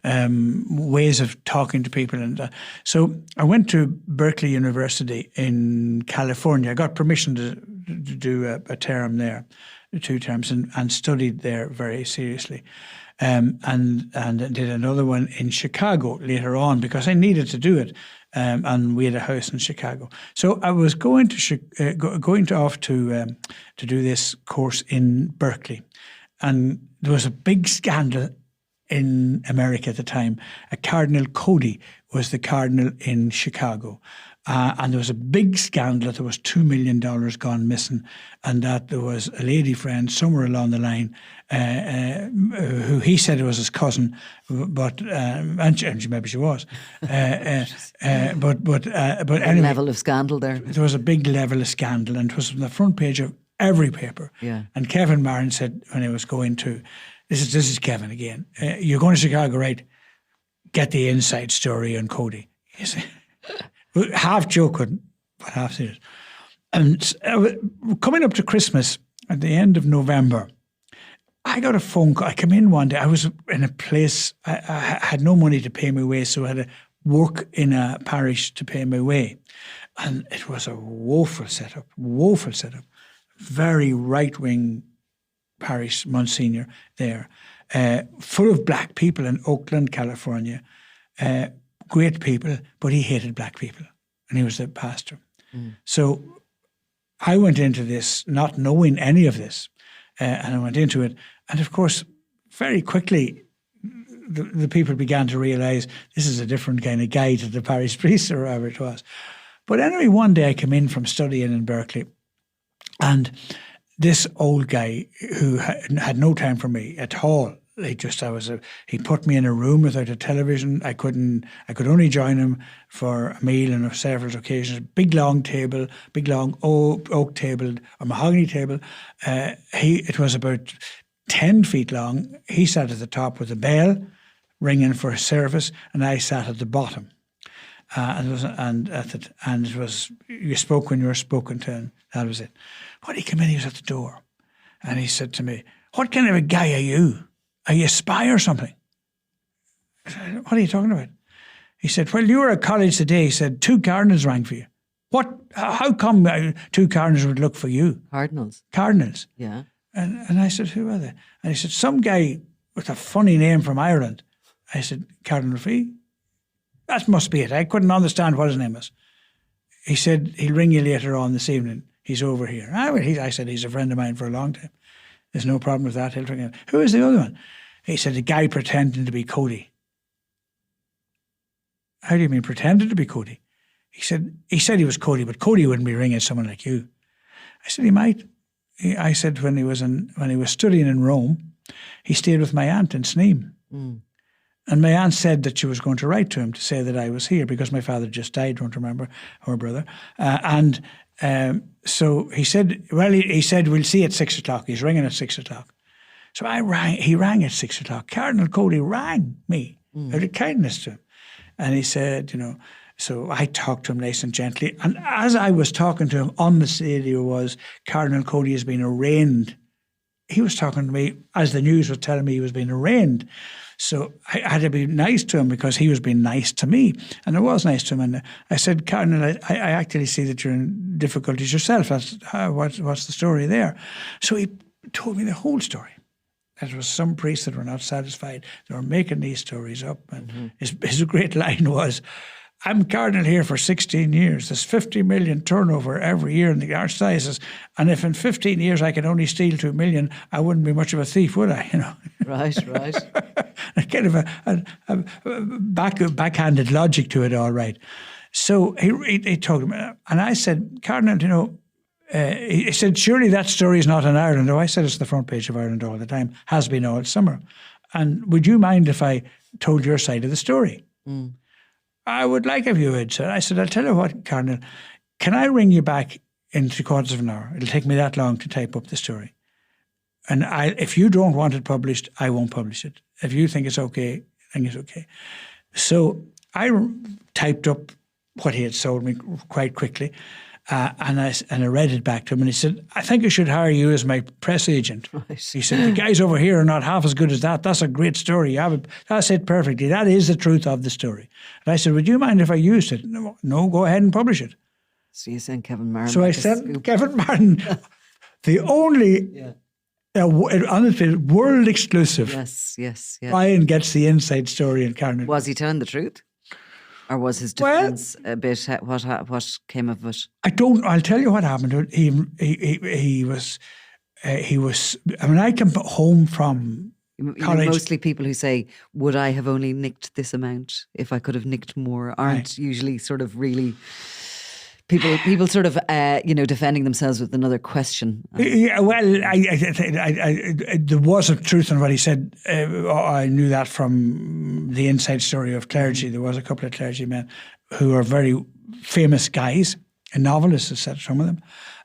S2: ways of talking to people. And so I went to Berkeley University in California. I got permission to do a term there, 2 terms, and studied there very seriously. And did another one in Chicago later on because I needed to do it, and we had a house in Chicago. So I was going off to do this course in Berkeley, and there was a big scandal in America at the time. A Cardinal Cody was the cardinal in Chicago. And there was a big scandal that there was $2 million gone missing, and that there was a lady friend somewhere along the line who he said it was his cousin, but and maybe she was. But anyway,
S1: level of scandal there.
S2: There was a big level of scandal, and it was on the front page of every paper.
S1: Yeah. And
S2: Kevin Marrin said when he was going to, this is Kevin again. You're going to Chicago, right? Get the inside story on Cody. You see. Half joking, but half serious. And coming up to Christmas, at the end of November, I got a phone call. I came in one day. I was in a place, I had no money to pay my way, so I had to work in a parish to pay my way. And it was a woeful setup. Very right-wing parish, Monsignor there, full of black people in Oakland, California. Great people, but he hated black people, and he was the pastor. So I went into this not knowing any of this, and I went into it. And of course, very quickly, the people began to realise this is a different kind of guy to the parish priest or whoever it was. But anyway, one day I came in from studying in Berkeley, and this old guy who had no time for me at all, he put me in a room without a television. I could only join him for a meal on several occasions. Big long table, big long oak table, a mahogany table. It was about 10 feet long. He sat at the top with a bell ringing for a service, and I sat at the bottom. And it was you spoke when you were spoken to, and that was it. When he came in, he was at the door, and he said to me, "What kind of a guy are you? Are you a spy or something?" I said, what are you talking about? He said, well, you were at college today. He said, 2 cardinals rang for you. What? How come 2 cardinals would look for you? Cardinals.
S1: Yeah.
S2: And I said, who are they? And he said, some guy with a funny name from Ireland. I said, Cardinal Fee? That must be it. I couldn't understand what his name was. He said, he'll ring you later on this evening. He's over here. I said, he's a friend of mine for a long time. There's no problem with that. He'll ring him. Who is the other one? He said, the guy pretending to be Cody. How do you mean pretended to be Cody? He said he was Cody, but Cody wouldn't be ringing someone like you. I said, he might. I said when he was studying in Rome, he stayed with my aunt in Sneem. Mm. And my aunt said that she was going to write to him to say that I was here because my father just died, don't remember, her brother. So he said, he said, we'll see at 6 o'clock. He's ringing at 6 o'clock. So he rang at 6 o'clock. Cardinal Cody rang me out of kindness to him. And he said, so I talked to him nice and gently. And as I was talking to him on the radio was, Cardinal Cody has been arraigned. He was talking to me as the news was telling me he was being arraigned. So I had to be nice to him because he was being nice to me. And I was nice to him. And I said, Cardinal, I actually see that you're in difficulties yourself. What's the story there? So he told me the whole story. That was some priests that were not satisfied. They were making these stories up. And his great line was, I'm cardinal here for 16 years. There's 50 million turnover every year in the archdiocese. And if in 15 years I could only steal 2 million, I wouldn't be much of a thief, would I?
S1: Right.
S2: Kind of a backhanded logic to it, all right. So he told me, and I said, Cardinal, he said, surely that story is not in Ireland. Oh, I said it's the front page of Ireland all the time, has been all summer. And would you mind if I told your side of the story? Mm. I would like if you would, sir. I said, I'll tell you what, Cardinal, can I ring you back in 3/4 of an hour? It'll take me that long to type up the story. And if you don't want it published, I won't publish it. If you think it's okay, I think it's okay. So I typed up what he had sold me quite quickly. And I read it back to him, and he said, I think I should hire you as my press agent. Right. He said, the guys over here are not half as good as that. That's a great story. That's it perfectly. That is the truth of the story. And I said, would you mind if I used it? No, go ahead and publish it.
S1: So you sent Kevin Marrin.
S2: So I sent Kevin Marrin, the only honestly, world exclusive.
S1: Yes.
S2: Brian gets the inside story in Cardinal.
S1: Was he telling the truth? Or was his defence a bit, what came of it? I'll
S2: tell you what happened. He was, I mean, I came home from college.
S1: Mostly people who say, would I have only nicked this amount if I could have nicked more, aren't usually sort of really... People sort of, defending themselves with another question.
S2: Yeah, well, there was a truth in what he said. I knew that from the inside story of clergy. There was a couple of clergymen who are very famous guys, and novelists, etc., some of them,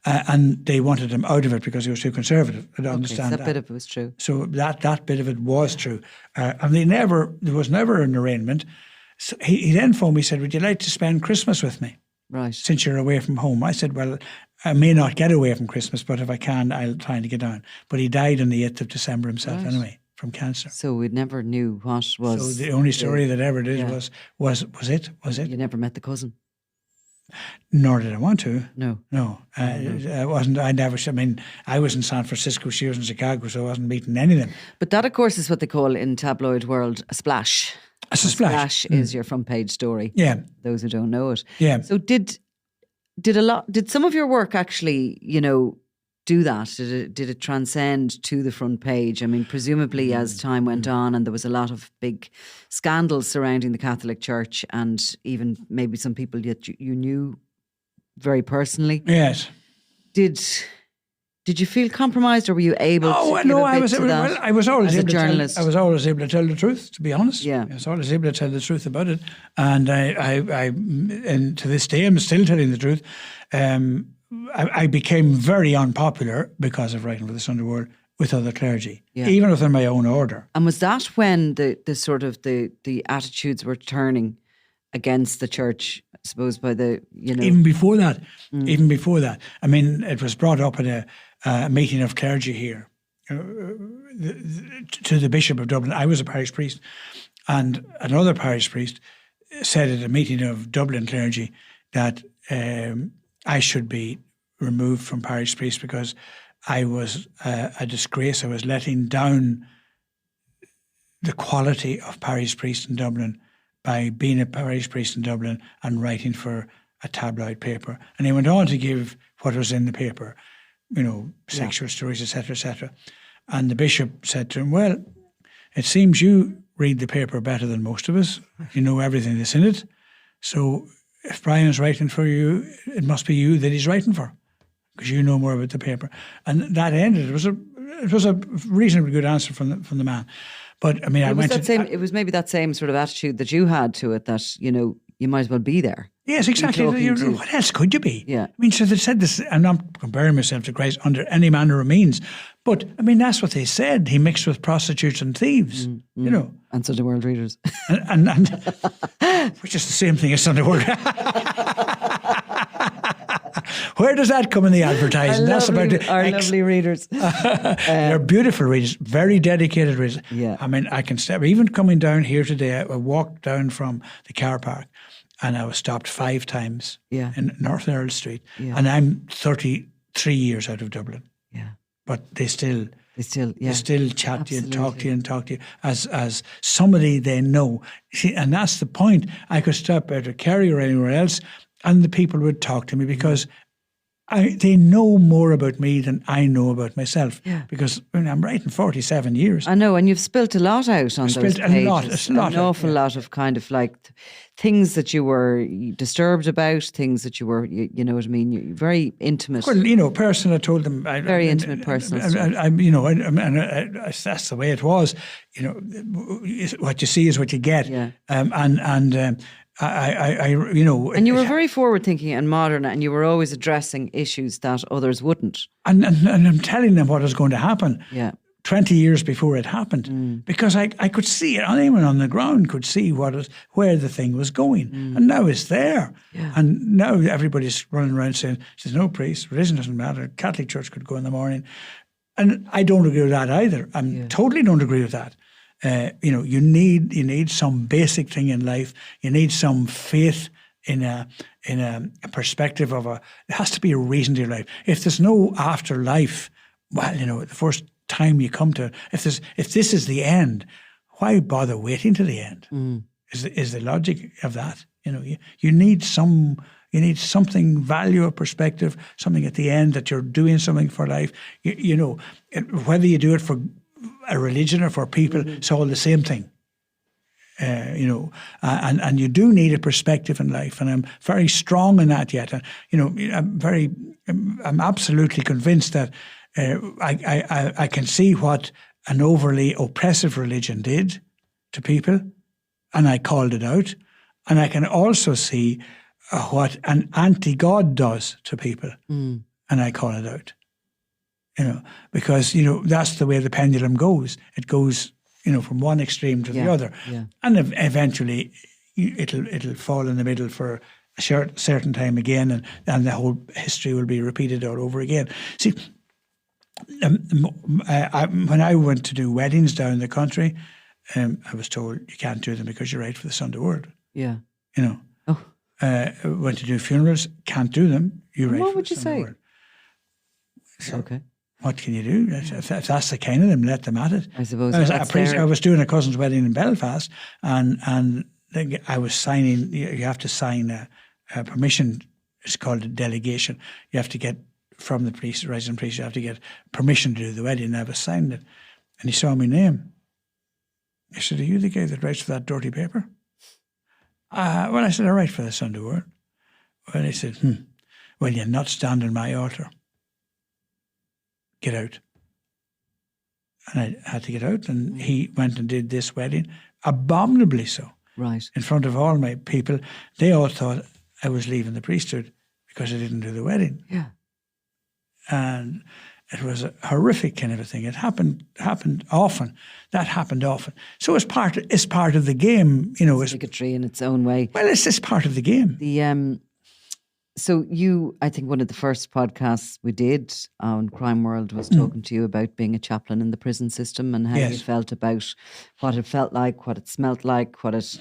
S2: and they wanted him out of it because he was too conservative. I don't understand
S1: that bit of it was true.
S2: So that bit of it was true. And there was never an arraignment. So he then phoned me, said, would you like to spend Christmas with me?
S1: Right.
S2: Since you're away from home. I said, well, I may not get away from Christmas, but if I can, I'll try to get down. But he died on the 8th of December himself anyway, from cancer.
S1: So we never knew what was...
S2: So the only story that ever did was it.
S1: You never met the cousin?
S2: Nor did I want to.
S1: No.
S2: I wasn't. I was in San Francisco, she was in Chicago, so I wasn't meeting any of them.
S1: But that, of course, is what they call in tabloid world a splash.
S2: A splash
S1: is your front page story.
S2: Yeah.
S1: Those who don't know it.
S2: Yeah.
S1: So did some of your work actually, do that? Did it transcend to the front page? I mean, presumably as time went on and there was a lot of big scandals surrounding the Catholic Church and even maybe some people that you knew very personally.
S2: Yes.
S1: Did you feel compromised, or were you able to?
S2: I was always able
S1: journalist.
S2: I was always able to tell the truth, to be honest.
S1: Yeah.
S2: I was always able to tell the truth about it, and and to this day, I'm still telling the truth. I became very unpopular because of writing for the Sunday World with other clergy, even within my own order.
S1: And was that when the sort of the attitudes were turning against the church, I suppose, by the
S2: even before that. I mean, it was brought up at a meeting of clergy here to the Bishop of Dublin. I was a parish priest, And another parish priest said at a meeting of Dublin clergy that I should be removed from parish priest because I was a disgrace. I was letting down the quality of parish priest in Dublin by being a parish priest in Dublin and writing for a tabloid paper. And he went on to give what was in the paper, sexual stories, etc., etc. And the bishop said to him, well, it seems you read the paper better than most of us. You know everything that's in it. So if Brian's writing for you, it must be you that he's writing for, because you know more about the paper. And that ended. It was a reasonably good answer from the man. But I mean,
S1: it was maybe that same sort of attitude that you had to it, that you might as well be there.
S2: Yes, exactly. What else could you be?
S1: Yeah.
S2: I mean, so they said this. I'm not comparing myself to Christ under any manner of means, but I mean that's what they said. He mixed with prostitutes and thieves,
S1: and Sunday World readers,
S2: and which is the same thing as Sunday World. Where does that come in the advertising?
S1: Our lovely readers.
S2: They're beautiful readers, very dedicated readers.
S1: Yeah.
S2: I mean, I can step. Even coming down here today, I walked down from the car park, and I was stopped 5 times in North Earl Street, and I'm 33 years out of Dublin.
S1: Yeah.
S2: But they still chat to you and talk to you as somebody they know. See, and that's the point. I could stop out of Kerry or anywhere else, and the people would talk to me because they know more about me than I know about myself.
S1: Yeah.
S2: Because I'm writing 47 years.
S1: I know, and you've spilt a lot out on those pages.
S2: An
S1: awful lot of kind of like things that you were disturbed about, things that you were, you know what I mean, you're very intimate.
S2: Well, personal. I told them.
S1: Very intimate personal stuff.
S2: That's the way it was. What you see is what you get.
S1: Yeah.
S2: And
S1: you were very forward thinking and modern, and you were always addressing issues that others wouldn't.
S2: And I'm telling them what was going to happen.
S1: Yeah.
S2: 20 years before it happened, because I could see it. Anyone on the ground could see where the thing was going, and now it's there.
S1: Yeah.
S2: And now everybody's running around saying, "There's no priest. Religion doesn't matter. Catholic Church could go in the morning," and I don't agree with that either. Totally don't agree with that. You need some basic thing in life. You need some faith in a perspective of it has to be a reason to your life. If there's no afterlife, well, the first time you come to it, if this is the end, why bother waiting to the end? Is the logic of that? You need something, value of perspective, something at the end that you're doing something for life. Whether you do it for a religion or for people, it's all the same thing. And you do need a perspective in life, and I'm very strong in that yet. And I'm absolutely convinced that I can see what an overly oppressive religion did to people, and I called it out. And I can also see what an anti-God does to people, and I call it out. Because that's the way the pendulum goes. It goes, from one extreme to the other, and eventually it'll fall in the middle for a certain time again, and the whole history will be repeated all over again. See, when I went to do weddings down the country, I was told you can't do them because you write for the Sunday World.
S1: Yeah.
S2: Went to do funerals, can't do them. You write
S1: what
S2: for
S1: would
S2: the
S1: you
S2: Sunday
S1: say?
S2: World. So,
S1: okay.
S2: What can you do? If that's the kind of them, let them at it.
S1: I suppose.
S2: I was doing a cousin's wedding in Belfast, and I was signing. You have to sign a permission. It's called a delegation. You have to get from the priest, resident priest. You have to get permission to do the wedding. And I was signing it, and he saw my name. He said, "Are you the guy that writes for that dirty paper?" Well, I said, "I write for the Sunday World." Well, he said, "Well, you're not standing my altar. Get out." And I had to get out, and he went and did this wedding, abominably so.
S1: Right.
S2: In front of all my people. They all thought I was leaving the priesthood because I didn't do the wedding.
S1: Yeah.
S2: And it was a horrific kind of a thing. It happened often. That happened often. So it's part of the game,
S1: It's bigotry in its own way.
S2: Well, it's just part of the game.
S1: So I think one of the first podcasts we did on Crime World was talking to you about being a chaplain in the prison system and how you felt about what it felt like, what it smelt like, what it,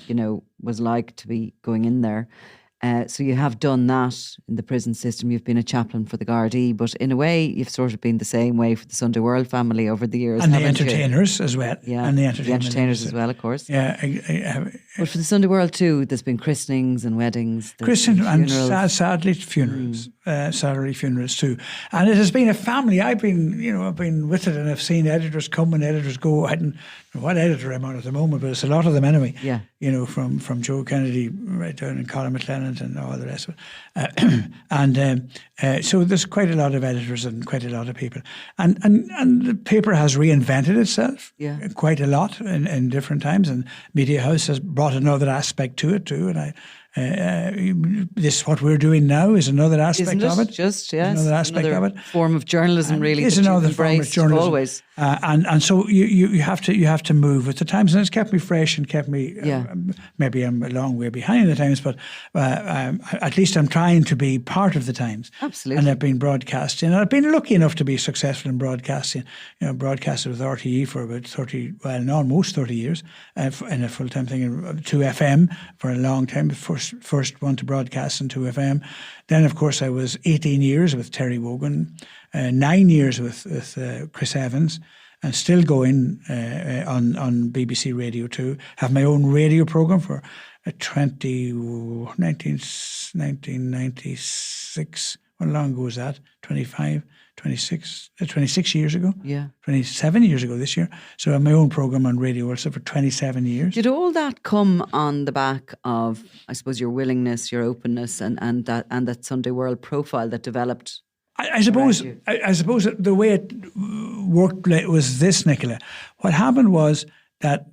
S1: was like to be going in there. So you have done that in the prison system. You've been a chaplain for the Gardaí, but in a way, you've sort of been the same way for the Sunday World family over the years.
S2: And the entertainers as well.
S1: Yeah,
S2: and the
S1: entertainers as well, of course.
S2: Yeah.
S1: But for the Sunday World too, there's been christenings and weddings.
S2: Christenings and sadly funerals. Sadly funerals too. And it has been a family. I've been with it, and I've seen editors come and editors go. I don't know what editor I'm on at the moment, but it's a lot of them anyway.
S1: Yeah.
S2: From Joe Kennedy right down and Colin McLennan and all the rest of it. So there's quite a lot of editors and quite a lot of people. And the paper has reinvented itself quite a lot in different times, and Media House has brought another aspect to it too. And this what we're doing now is another aspect of it.
S1: Just yes,
S2: another aspect of it.
S1: Form of journalism, really.
S2: It's another form of journalism.
S1: Always.
S2: And so you have to move with the times, and it's kept me fresh and kept me. Maybe I'm a long way behind the times, but at least I'm trying to be part of the times.
S1: Absolutely.
S2: And I've been broadcasting, and I've been lucky enough to be successful in broadcasting. Broadcasted with RTE for about almost 30 years, in a full-time thing, in 2FM for a long time. First one to broadcast in 2FM. Then, of course, I was 18 years with Terry Wogan, 9 years with Chris Evans, and still going on BBC Radio 2. Have my own radio programme for 1996. How long ago was that? 26 years ago.
S1: Yeah.
S2: 27 years ago this year. So I have my own programme on radio also for 27 years.
S1: Did all that come on the back of, I suppose, your willingness, your openness, and that Sunday World profile that developed?
S2: I suppose the way it worked was this, Nicola. What happened was that,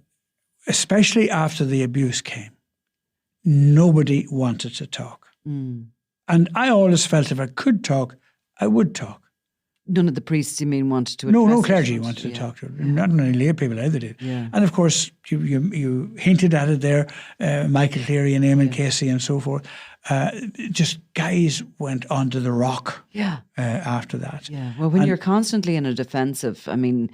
S2: especially after the abuse came, nobody wanted to talk. And I always felt if I could talk, I would talk.
S1: None of the priests, you mean, wanted to?
S2: No clergy wanted to talk to her. Not only lay people either did.
S1: Yeah.
S2: And of course, you hinted at it there, Michael Cleary and Eamon Casey and so forth. Just guys went onto the rock after that.
S1: Yeah. Well, when you're constantly in a defensive, I mean,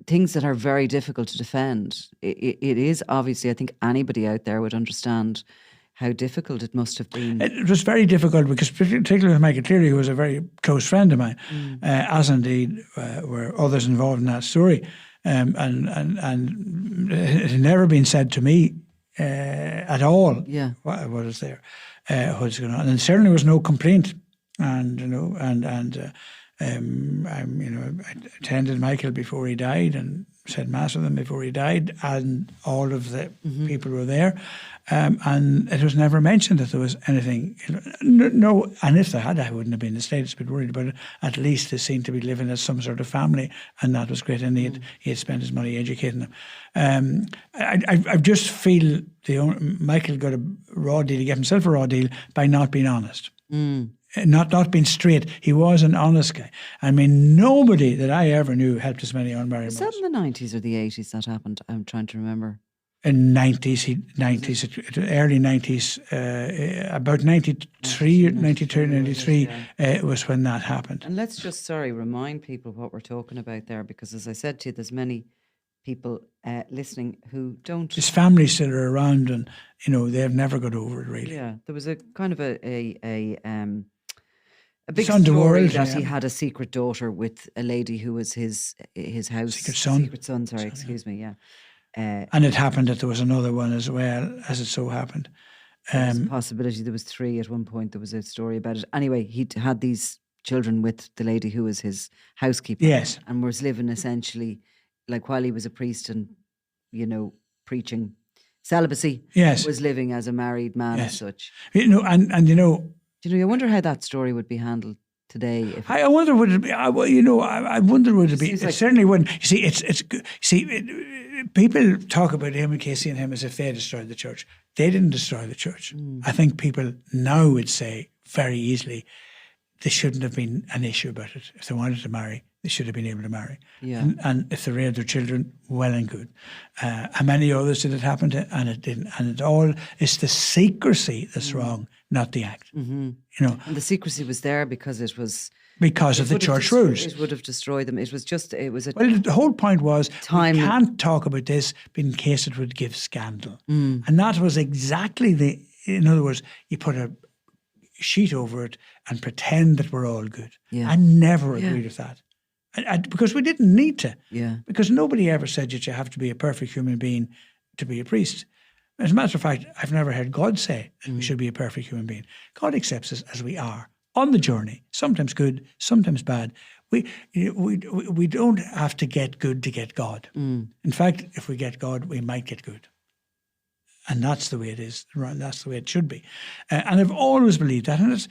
S1: things that are very difficult to defend, it is obviously, I think anybody out there would understand how difficult it must have been.
S2: It was very difficult because, particularly with Michael Cleary, who was a very close friend of mine, as indeed were others involved in that story, and it had never been said to me at all what was there, what's going on, and certainly was no complaint, and I attended Michael before he died and said mass with him before he died, and all of the people were there. And it was never mentioned that there was anything. No, and if there had, I wouldn't have been in the slightest bit worried about it. At least they seemed to be living as some sort of family, and that was great. And he had spent his money educating them. I just feel Michael got a raw deal. He gave himself a raw deal by not being honest. Not being straight. He was an honest guy. I mean, nobody that I ever knew helped as many unmarried mothers.
S1: Was that in the 90s or the 80s that happened? I'm trying to remember.
S2: In early 90s, about 93, 92, 93 was when that happened.
S1: And let's just, remind people what we're talking about there, because as I said to you, there's many people listening who don't.
S2: His family still are around, and they've never got over it really.
S1: Yeah, there was a kind of a big
S2: Sunday
S1: story
S2: World,
S1: that he had a secret daughter with a lady who was his house
S2: secret son.
S1: Excuse me. Yeah.
S2: And it happened that there was another one as well, as it so happened.
S1: There's a possibility there was 3 at one point. There was a story about it. Anyway, he had these children with the lady who was his housekeeper.
S2: Yes.
S1: And was living essentially, like while he was a priest and, preaching celibacy, was living as a married man as such.
S2: I
S1: wonder how that story would be handled today.
S2: I wonder would it be. I wonder would it be. It certainly wouldn't. You see, people talk about Eamon Casey and him as if they destroyed the church. They didn't destroy the church. I think people now would say very easily there shouldn't have been an issue about it. If they wanted to marry, they should have been able to marry.
S1: Yeah.
S2: And if they reared their children, well and good. How many others did it happen to? And it didn't. And it's the secrecy that's wrong. not the act.
S1: Mm-hmm.
S2: You know,
S1: And the secrecy was there because of
S2: the church rules.
S1: It would have destroyed them. It was
S2: Well, the whole point was
S1: time.
S2: We can't talk about this in case it would give scandal. And that was exactly in other words, you put a sheet over it and pretend that we're all good.
S1: Yeah.
S2: I never agreed with that. Because we didn't need to.
S1: Yeah.
S2: Because nobody ever said that you have to be a perfect human being to be a priest. As a matter of fact, I've never heard God say that we should be a perfect human being. God accepts us as we are on the journey, sometimes good, sometimes bad. We don't have to get good to get God. In fact, if we get God, we might get good. And that's the way it is. That's the way it should be. And I've always believed that. And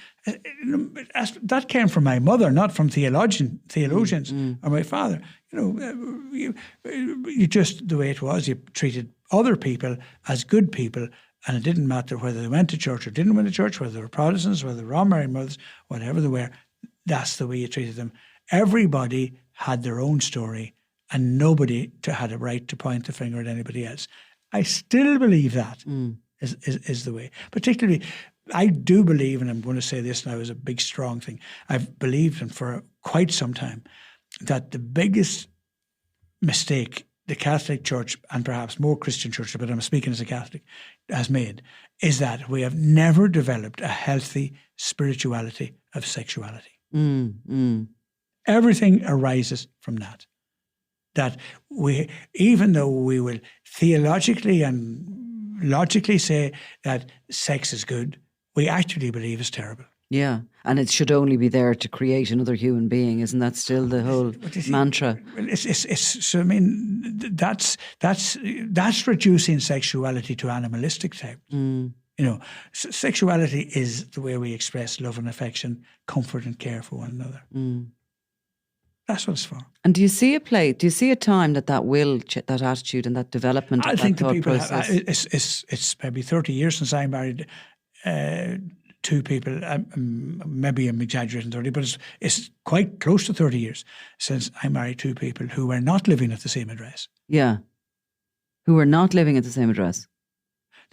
S2: that came from my mother, not from theologians or my father. You know, you just, the way it was, you treated other people as good people, and it didn't matter whether they went to church or didn't went to church, whether they were Protestants, whether they were unmarried mothers, whatever they were. That's the way you treated them. Everybody had their own story, and nobody had a right to point the finger at anybody else. I still believe that is the way. Particularly, I do believe, and I'm going to say this now as a big, strong thing, I've believed, and for quite some time, that the biggest mistake the Catholic Church, and perhaps more Christian churches, but I'm speaking as a Catholic, has made, is that we have never developed a healthy spirituality of sexuality. Everything arises from that. That we, even though we will theologically and logically say that sex is good, we actually believe it's terrible.
S1: Yeah, and it should only be there to create another human being. Isn't that still the whole mantra?
S2: So I mean, that's reducing sexuality to animalistic type. You know, sexuality is the way we express love and affection, comfort and care for one another. That's what it's for.
S1: And do you see a time that that attitude and that development?
S2: I
S1: of
S2: think
S1: that
S2: the people
S1: process?
S2: It's maybe 30 years since I married two people. Maybe I'm exaggerating 30, but it's quite close to 30 years since I married two people who were not living at the same address.
S1: Yeah, who were not living at the same address.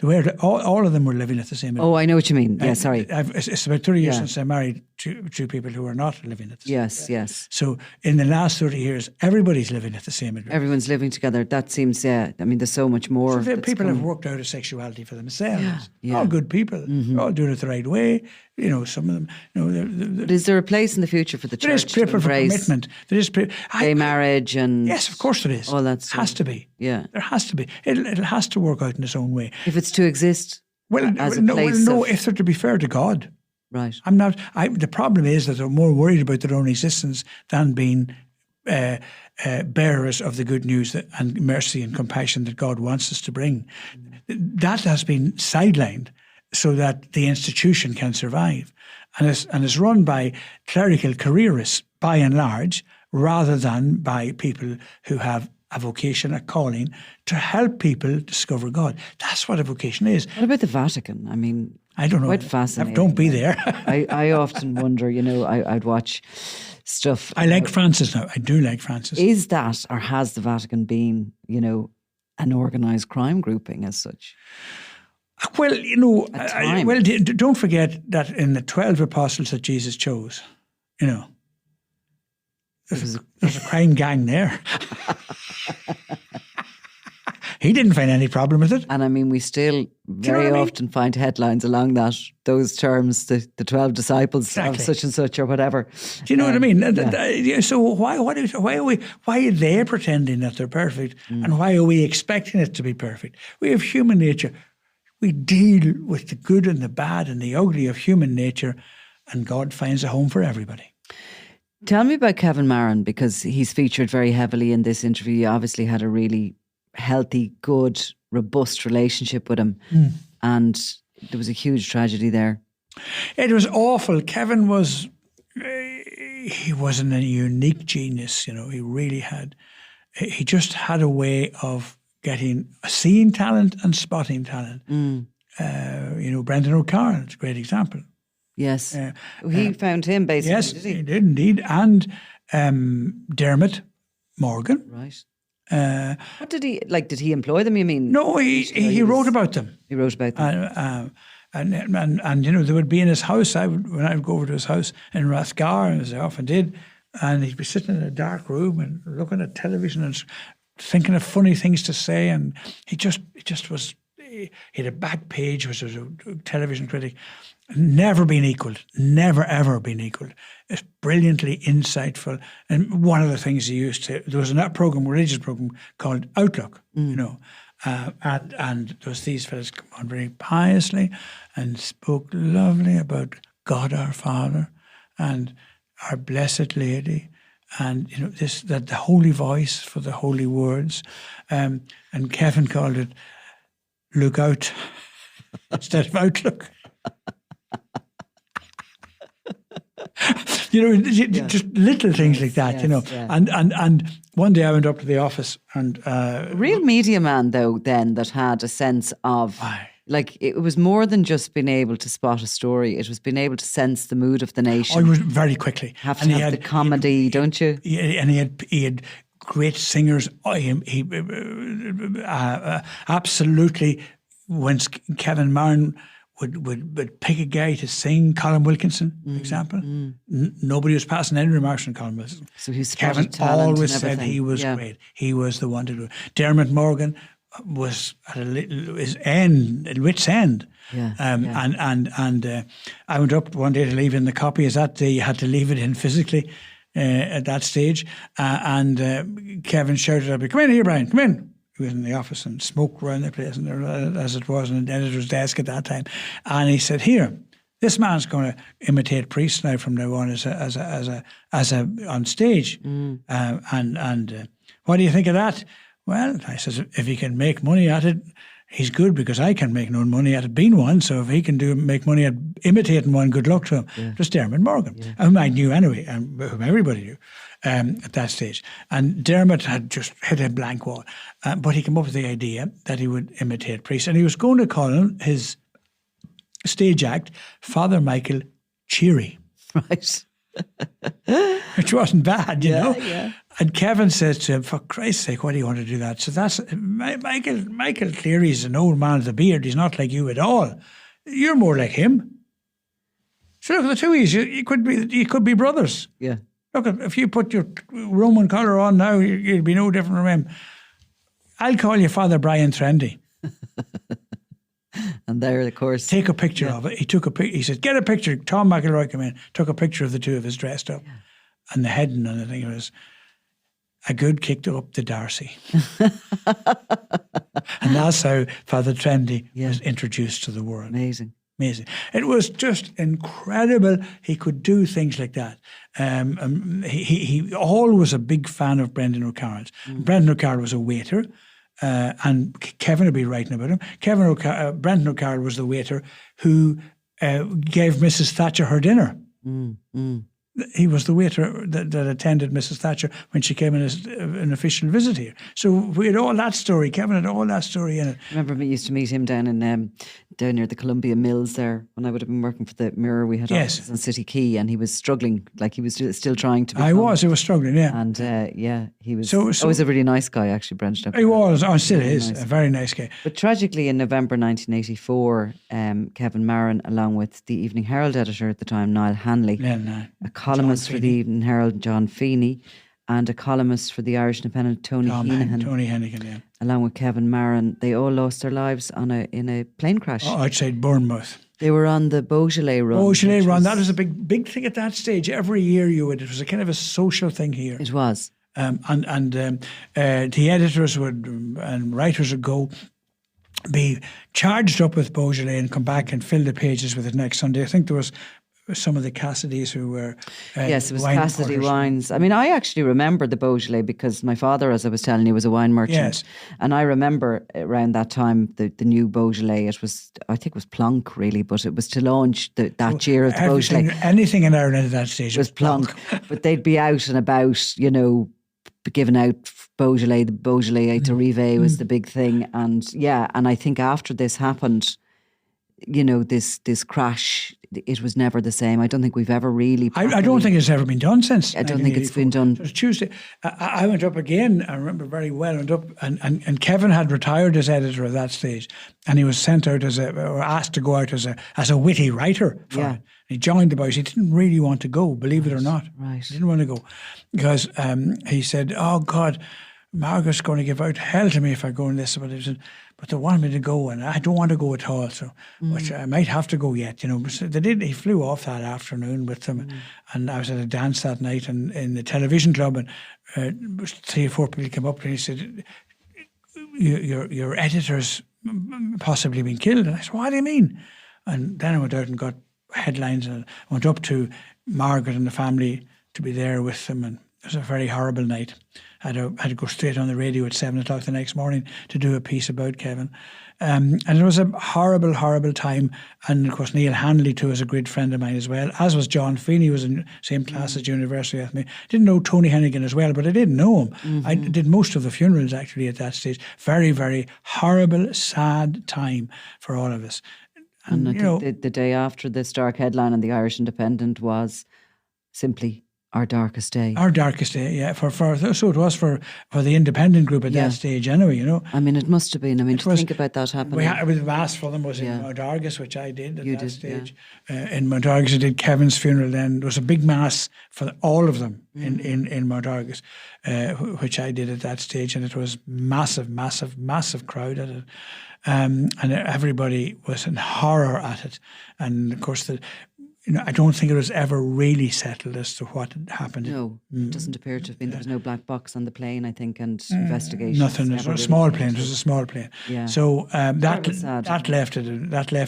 S2: All of them were living at the same address.
S1: Oh, I know what you mean. Yeah, sorry.
S2: It's about 30 years since I married two people who were not living at the same address.
S1: Yes.
S2: So in the last 30 years, everybody's living at the same address.
S1: Everyone's living together. That seems, I mean, there's so much more.
S2: So people have worked out a sexuality for themselves.
S1: Yeah.
S2: All good people. They're all doing it the right way. You know, some of them, you know.
S1: But is there a place in the future for the church to
S2: for
S1: embrace
S2: commitment. There is
S1: gay marriage and...
S2: Yes, of course there is.
S1: All that stuff.
S2: Has to be.
S1: Yeah.
S2: There has to be. It has to work out in its own way.
S1: If it's to exist as a place of...
S2: if they're to be fair to God.
S1: Right.
S2: I'm not. The problem is that they're more worried about their own existence than being bearers of the good news and mercy and compassion that God wants us to bring. That has been sidelined so that the institution can survive, and is run by clerical careerists by and large, rather than by people who have a vocation, a calling to help people discover God. That's what a vocation is.
S1: What about the Vatican? I mean,
S2: I don't know.
S1: Quite fascinating.
S2: Don't be there.
S1: I often wonder, you know, I'd watch stuff.
S2: I like Francis now. I do like Francis.
S1: Is that, or has the Vatican been, you know, an organised crime grouping as such?
S2: Well, you know, don't forget that in the 12 apostles that Jesus chose, you know, there's a crime gang there. He didn't find any problem with it.
S1: And I mean, we still very often find headlines along those terms, the 12 disciples of such and such or whatever.
S2: Do you know what I mean? Yeah. So why are they pretending that they're perfect, and why are we expecting it to be perfect? We have human nature. We deal with the good and the bad and the ugly of human nature, and God finds a home for everybody.
S1: Tell me about Kevin Marrin, because he's featured very heavily in this interview. You obviously had a really healthy, good, robust relationship with him. And there was a huge tragedy there.
S2: It was awful. Kevin was, he wasn't a unique genius, you know. He really had, he just had a way of seeing talent and spotting talent. You know, Brendan O'Carroll is a great example.
S1: Yes. He found him basically,
S2: yes,
S1: did he?
S2: He did indeed. And Dermot Morgan.
S1: Right. What did he, like, did he employ them, you mean?
S2: No, he wrote about them.
S1: He wrote about them.
S2: And you know, they would be in his house. When I would go over to his house in Rathgar, as I often did, and he'd be sitting in a dark room and looking at television and thinking of funny things to say. And he just was. He had a back page, which was a television critic. Never been equaled. Never ever been equaled. It's brilliantly insightful. And one of the things he used to, there was a program, religious program called Outlook. You know. And there was these fellas come on very piously and spoke lovely about God our Father and our Blessed Lady, and you know that the holy voice for the holy words, and Kevin called it "Look Out" instead of Outlook. You know, just little things like that, you know. And one day I went up to the office and...
S1: real media man, though, then, that had a sense of... Like, it was more than just being able to spot a story. It was being able to sense the mood of the nation.
S2: Oh, it was very quickly.
S1: Have to have the comedy, don't you?
S2: And he had great singers. He absolutely, when Kevin Marrin would pick a guy to sing, Colin Wilkinson, for example. Nobody was passing any remarks on Colin Wilkinson.
S1: So he
S2: Kevin always said he was great. He was the one to do it. Dermot Morgan was at his wit's end. And I went up one day to leave in the copy. As that day, you had to leave it in physically at that stage. And Kevin shouted at me, "Come in here, Brian, come in." He was in the office and smoked around the place, and as it was, on an editor's desk at that time. And he said, "Here, this man's going to imitate priests now from now on as a on stage. And what do you think of that?" Well, I said, if he can make money at it, he's good, because I can make no money at it being one. So if he can make money at imitating one, good luck to him. It was Dermot Morgan, whom I knew anyway, and whom everybody knew at that stage. And Dermot had just hit a blank wall. But he came up with the idea that he would imitate priests. And he was going to call his stage act Father Michael Cheery.
S1: Right.
S2: Which wasn't bad, you know.
S1: Yeah.
S2: And Kevin says to him, "For Christ's sake, why do you want to do that?" So that's Michael Cleary's an old man with a beard. He's not like you at all. You're more like him. So look, the two of you could be brothers.
S1: Yeah.
S2: Look, if you put your Roman collar on now, you'll be no different from him. I'll call you Father Brian Trendy.
S1: And there, of course,
S2: take a picture of it. He took a picture. He said, "Get a picture." Tom McElroy came in, took a picture of the two of us dressed up, and the heading on the thing was, "A good kick up the Darcy." And that's how Father Trendy was introduced to the world.
S1: Amazing.
S2: It was just incredible. He could do things like that. He always a big fan of Brendan O'Carroll's. Brendan O'Carroll was a waiter. And Kevin would be writing about him. Brendan O'Carroll was the waiter who gave Mrs. Thatcher her dinner. He was the waiter that attended Mrs. Thatcher when she came in as an official visit here. So we had all that story. Kevin had all that story in it.
S1: I remember we used to meet him down near the Columbia Mills there when I would have been working for the Mirror. We had offices in City Quay, and he was struggling, like he was still trying to become.
S2: He was struggling, yeah.
S1: And he was always a really nice guy, actually, Brendan.
S2: He was, still is, a very nice guy.
S1: But tragically, in November 1984, Kevin Marrin, along with the Evening Herald editor at the time, Niall Hanley, a columnist for the Evening Herald, John Feeney, and a columnist for the Irish Independent, Tony Heenan, along with Kevin Marrin, they all lost their lives in a plane crash
S2: outside Bournemouth.
S1: They were on the Beaujolais run.
S2: That was a big thing at that stage. Every year it was a kind of a social thing here.
S1: It was.
S2: The editors and writers would go, be charged up with Beaujolais and come back and fill the pages with it next Sunday. I think there was some of the Cassidys who were
S1: yes, it was Cassidy wines. I mean, I actually remember the Beaujolais because my father, as I was telling you, was a wine merchant.
S2: Yes.
S1: And I remember around that time the new Beaujolais. It was, I think it was Plonk really, but it was to launch that year of the Beaujolais.
S2: Anything in Ireland at that stage
S1: was Plonk. But they'd be out and about, you know, giving out Beaujolais. The Beaujolais to Rive was the big thing. And I think after this happened, you know, this crash it was never the same. I don't think we've ever really.
S2: I don't think it's ever been done since.
S1: I don't think it's been done.
S2: It was Tuesday. I went up again. I remember very well. I went up, and Kevin had retired as editor at that stage, and he was sent out or asked to go out as a witty writer for it. He joined the boys. He didn't really want to go, believe it or not.
S1: Right.
S2: He didn't want to go because he said, "Oh God, Margaret's going to give out hell to me if I go in this." But he said, "But they want me to go, and I don't want to go at all. So, which I might have to go yet, you know." So they did. He flew off that afternoon with them, and I was at a dance that night in the television club, and 3 or 4 people came up to me and he said, "Your editor's possibly been killed." And I said, "What do you mean?" And then I went out and got headlines, and I went up to Margaret and the family to be there with them, and it was a very horrible night. I had to go straight on the radio at 7 o'clock the next morning to do a piece about Kevin. And it was a horrible, horrible time. And of course, Neil Hanley too is a great friend of mine as well, as was John Feeney, who was in the same class at university with me. Didn't know Tony Hennigan as well, but I didn't know him. I did most of the funerals actually at that stage. Very, very horrible, sad time for all of us.
S1: And I think the day after this dark headline in the Irish Independent was simply our darkest day.
S2: Our darkest day, yeah. So it was for the independent group at that stage anyway, you know.
S1: I mean, it must have been. I mean, to think about that happening.
S2: The mass for them was in Mount Argus, which I did at that stage. In Mount Argus, I did Kevin's funeral then. There was a big mass for all of them in Mount Argus, which I did at that stage. And it was massive, massive, massive crowd at it. And everybody was in horror at it. And of course, I don't think it was ever really settled as to what had happened.
S1: No, it doesn't appear to have been. There was no black box on the plane, I think, and investigation.
S2: Nothing. It was a small plane. It was a small plane.
S1: Yeah.
S2: So that left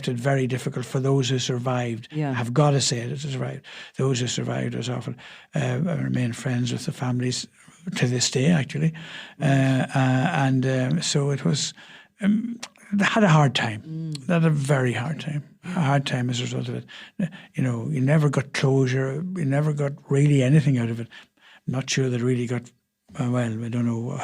S2: it very difficult for those who survived. Yeah. I've got to say it survived. Those who survived was awful. I remain friends with the families to this day, actually, so it was. They had a hard time. They had a very hard time. A hard time as a result of it. You know, you never got closure. You never got really anything out of it. I'm not sure they really got. Well, I don't know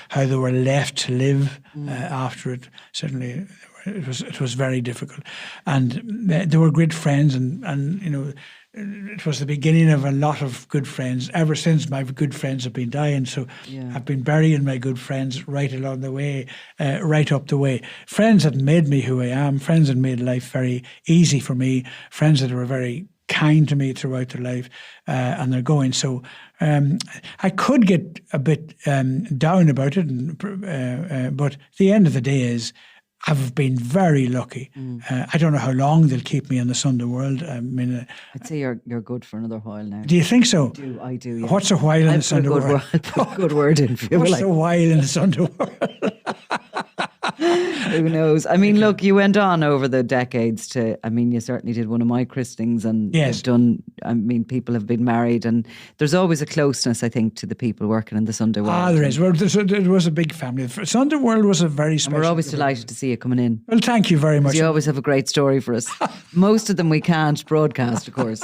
S2: how they were left to live after it. Certainly, it was very difficult, and they were great friends, and you know. It was the beginning of a lot of good friends. Ever since, my good friends have been dying, so I've been burying my good friends right along the way, right up the way. Friends that made me who I am, friends that made life very easy for me, friends that were very kind to me throughout their life, and they're going. So I could get a bit down about it, but at the end of the day is, I've been very lucky. I don't know how long they'll keep me in the Sunday world. I mean,
S1: I'd say you're good for another while now.
S2: Do you think so?
S1: I do. Yeah.
S2: What's a while in the Sunday world?
S1: Put a good word in for you.
S2: What's a while in the Sunday world?
S1: Who knows? I mean, look, you went on over the decades you certainly did one of my christenings, and you've done, people have been married, and there's always a closeness, I think, to the people working in the Sunday world.
S2: There is. Well, there was a big family. Sunday world was a very special.
S1: And we're always delighted to see you coming in.
S2: Well, thank you very much.
S1: You always have a great story for us. Most of them we can't broadcast, of course.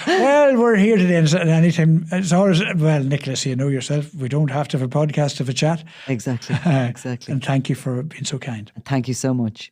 S2: Well, we're here today, and anytime it's always, well, Nicholas, you know yourself, we don't have to have a podcast to have a chat.
S1: Exactly.
S2: And thank you for being so kind.
S1: Thank you so much.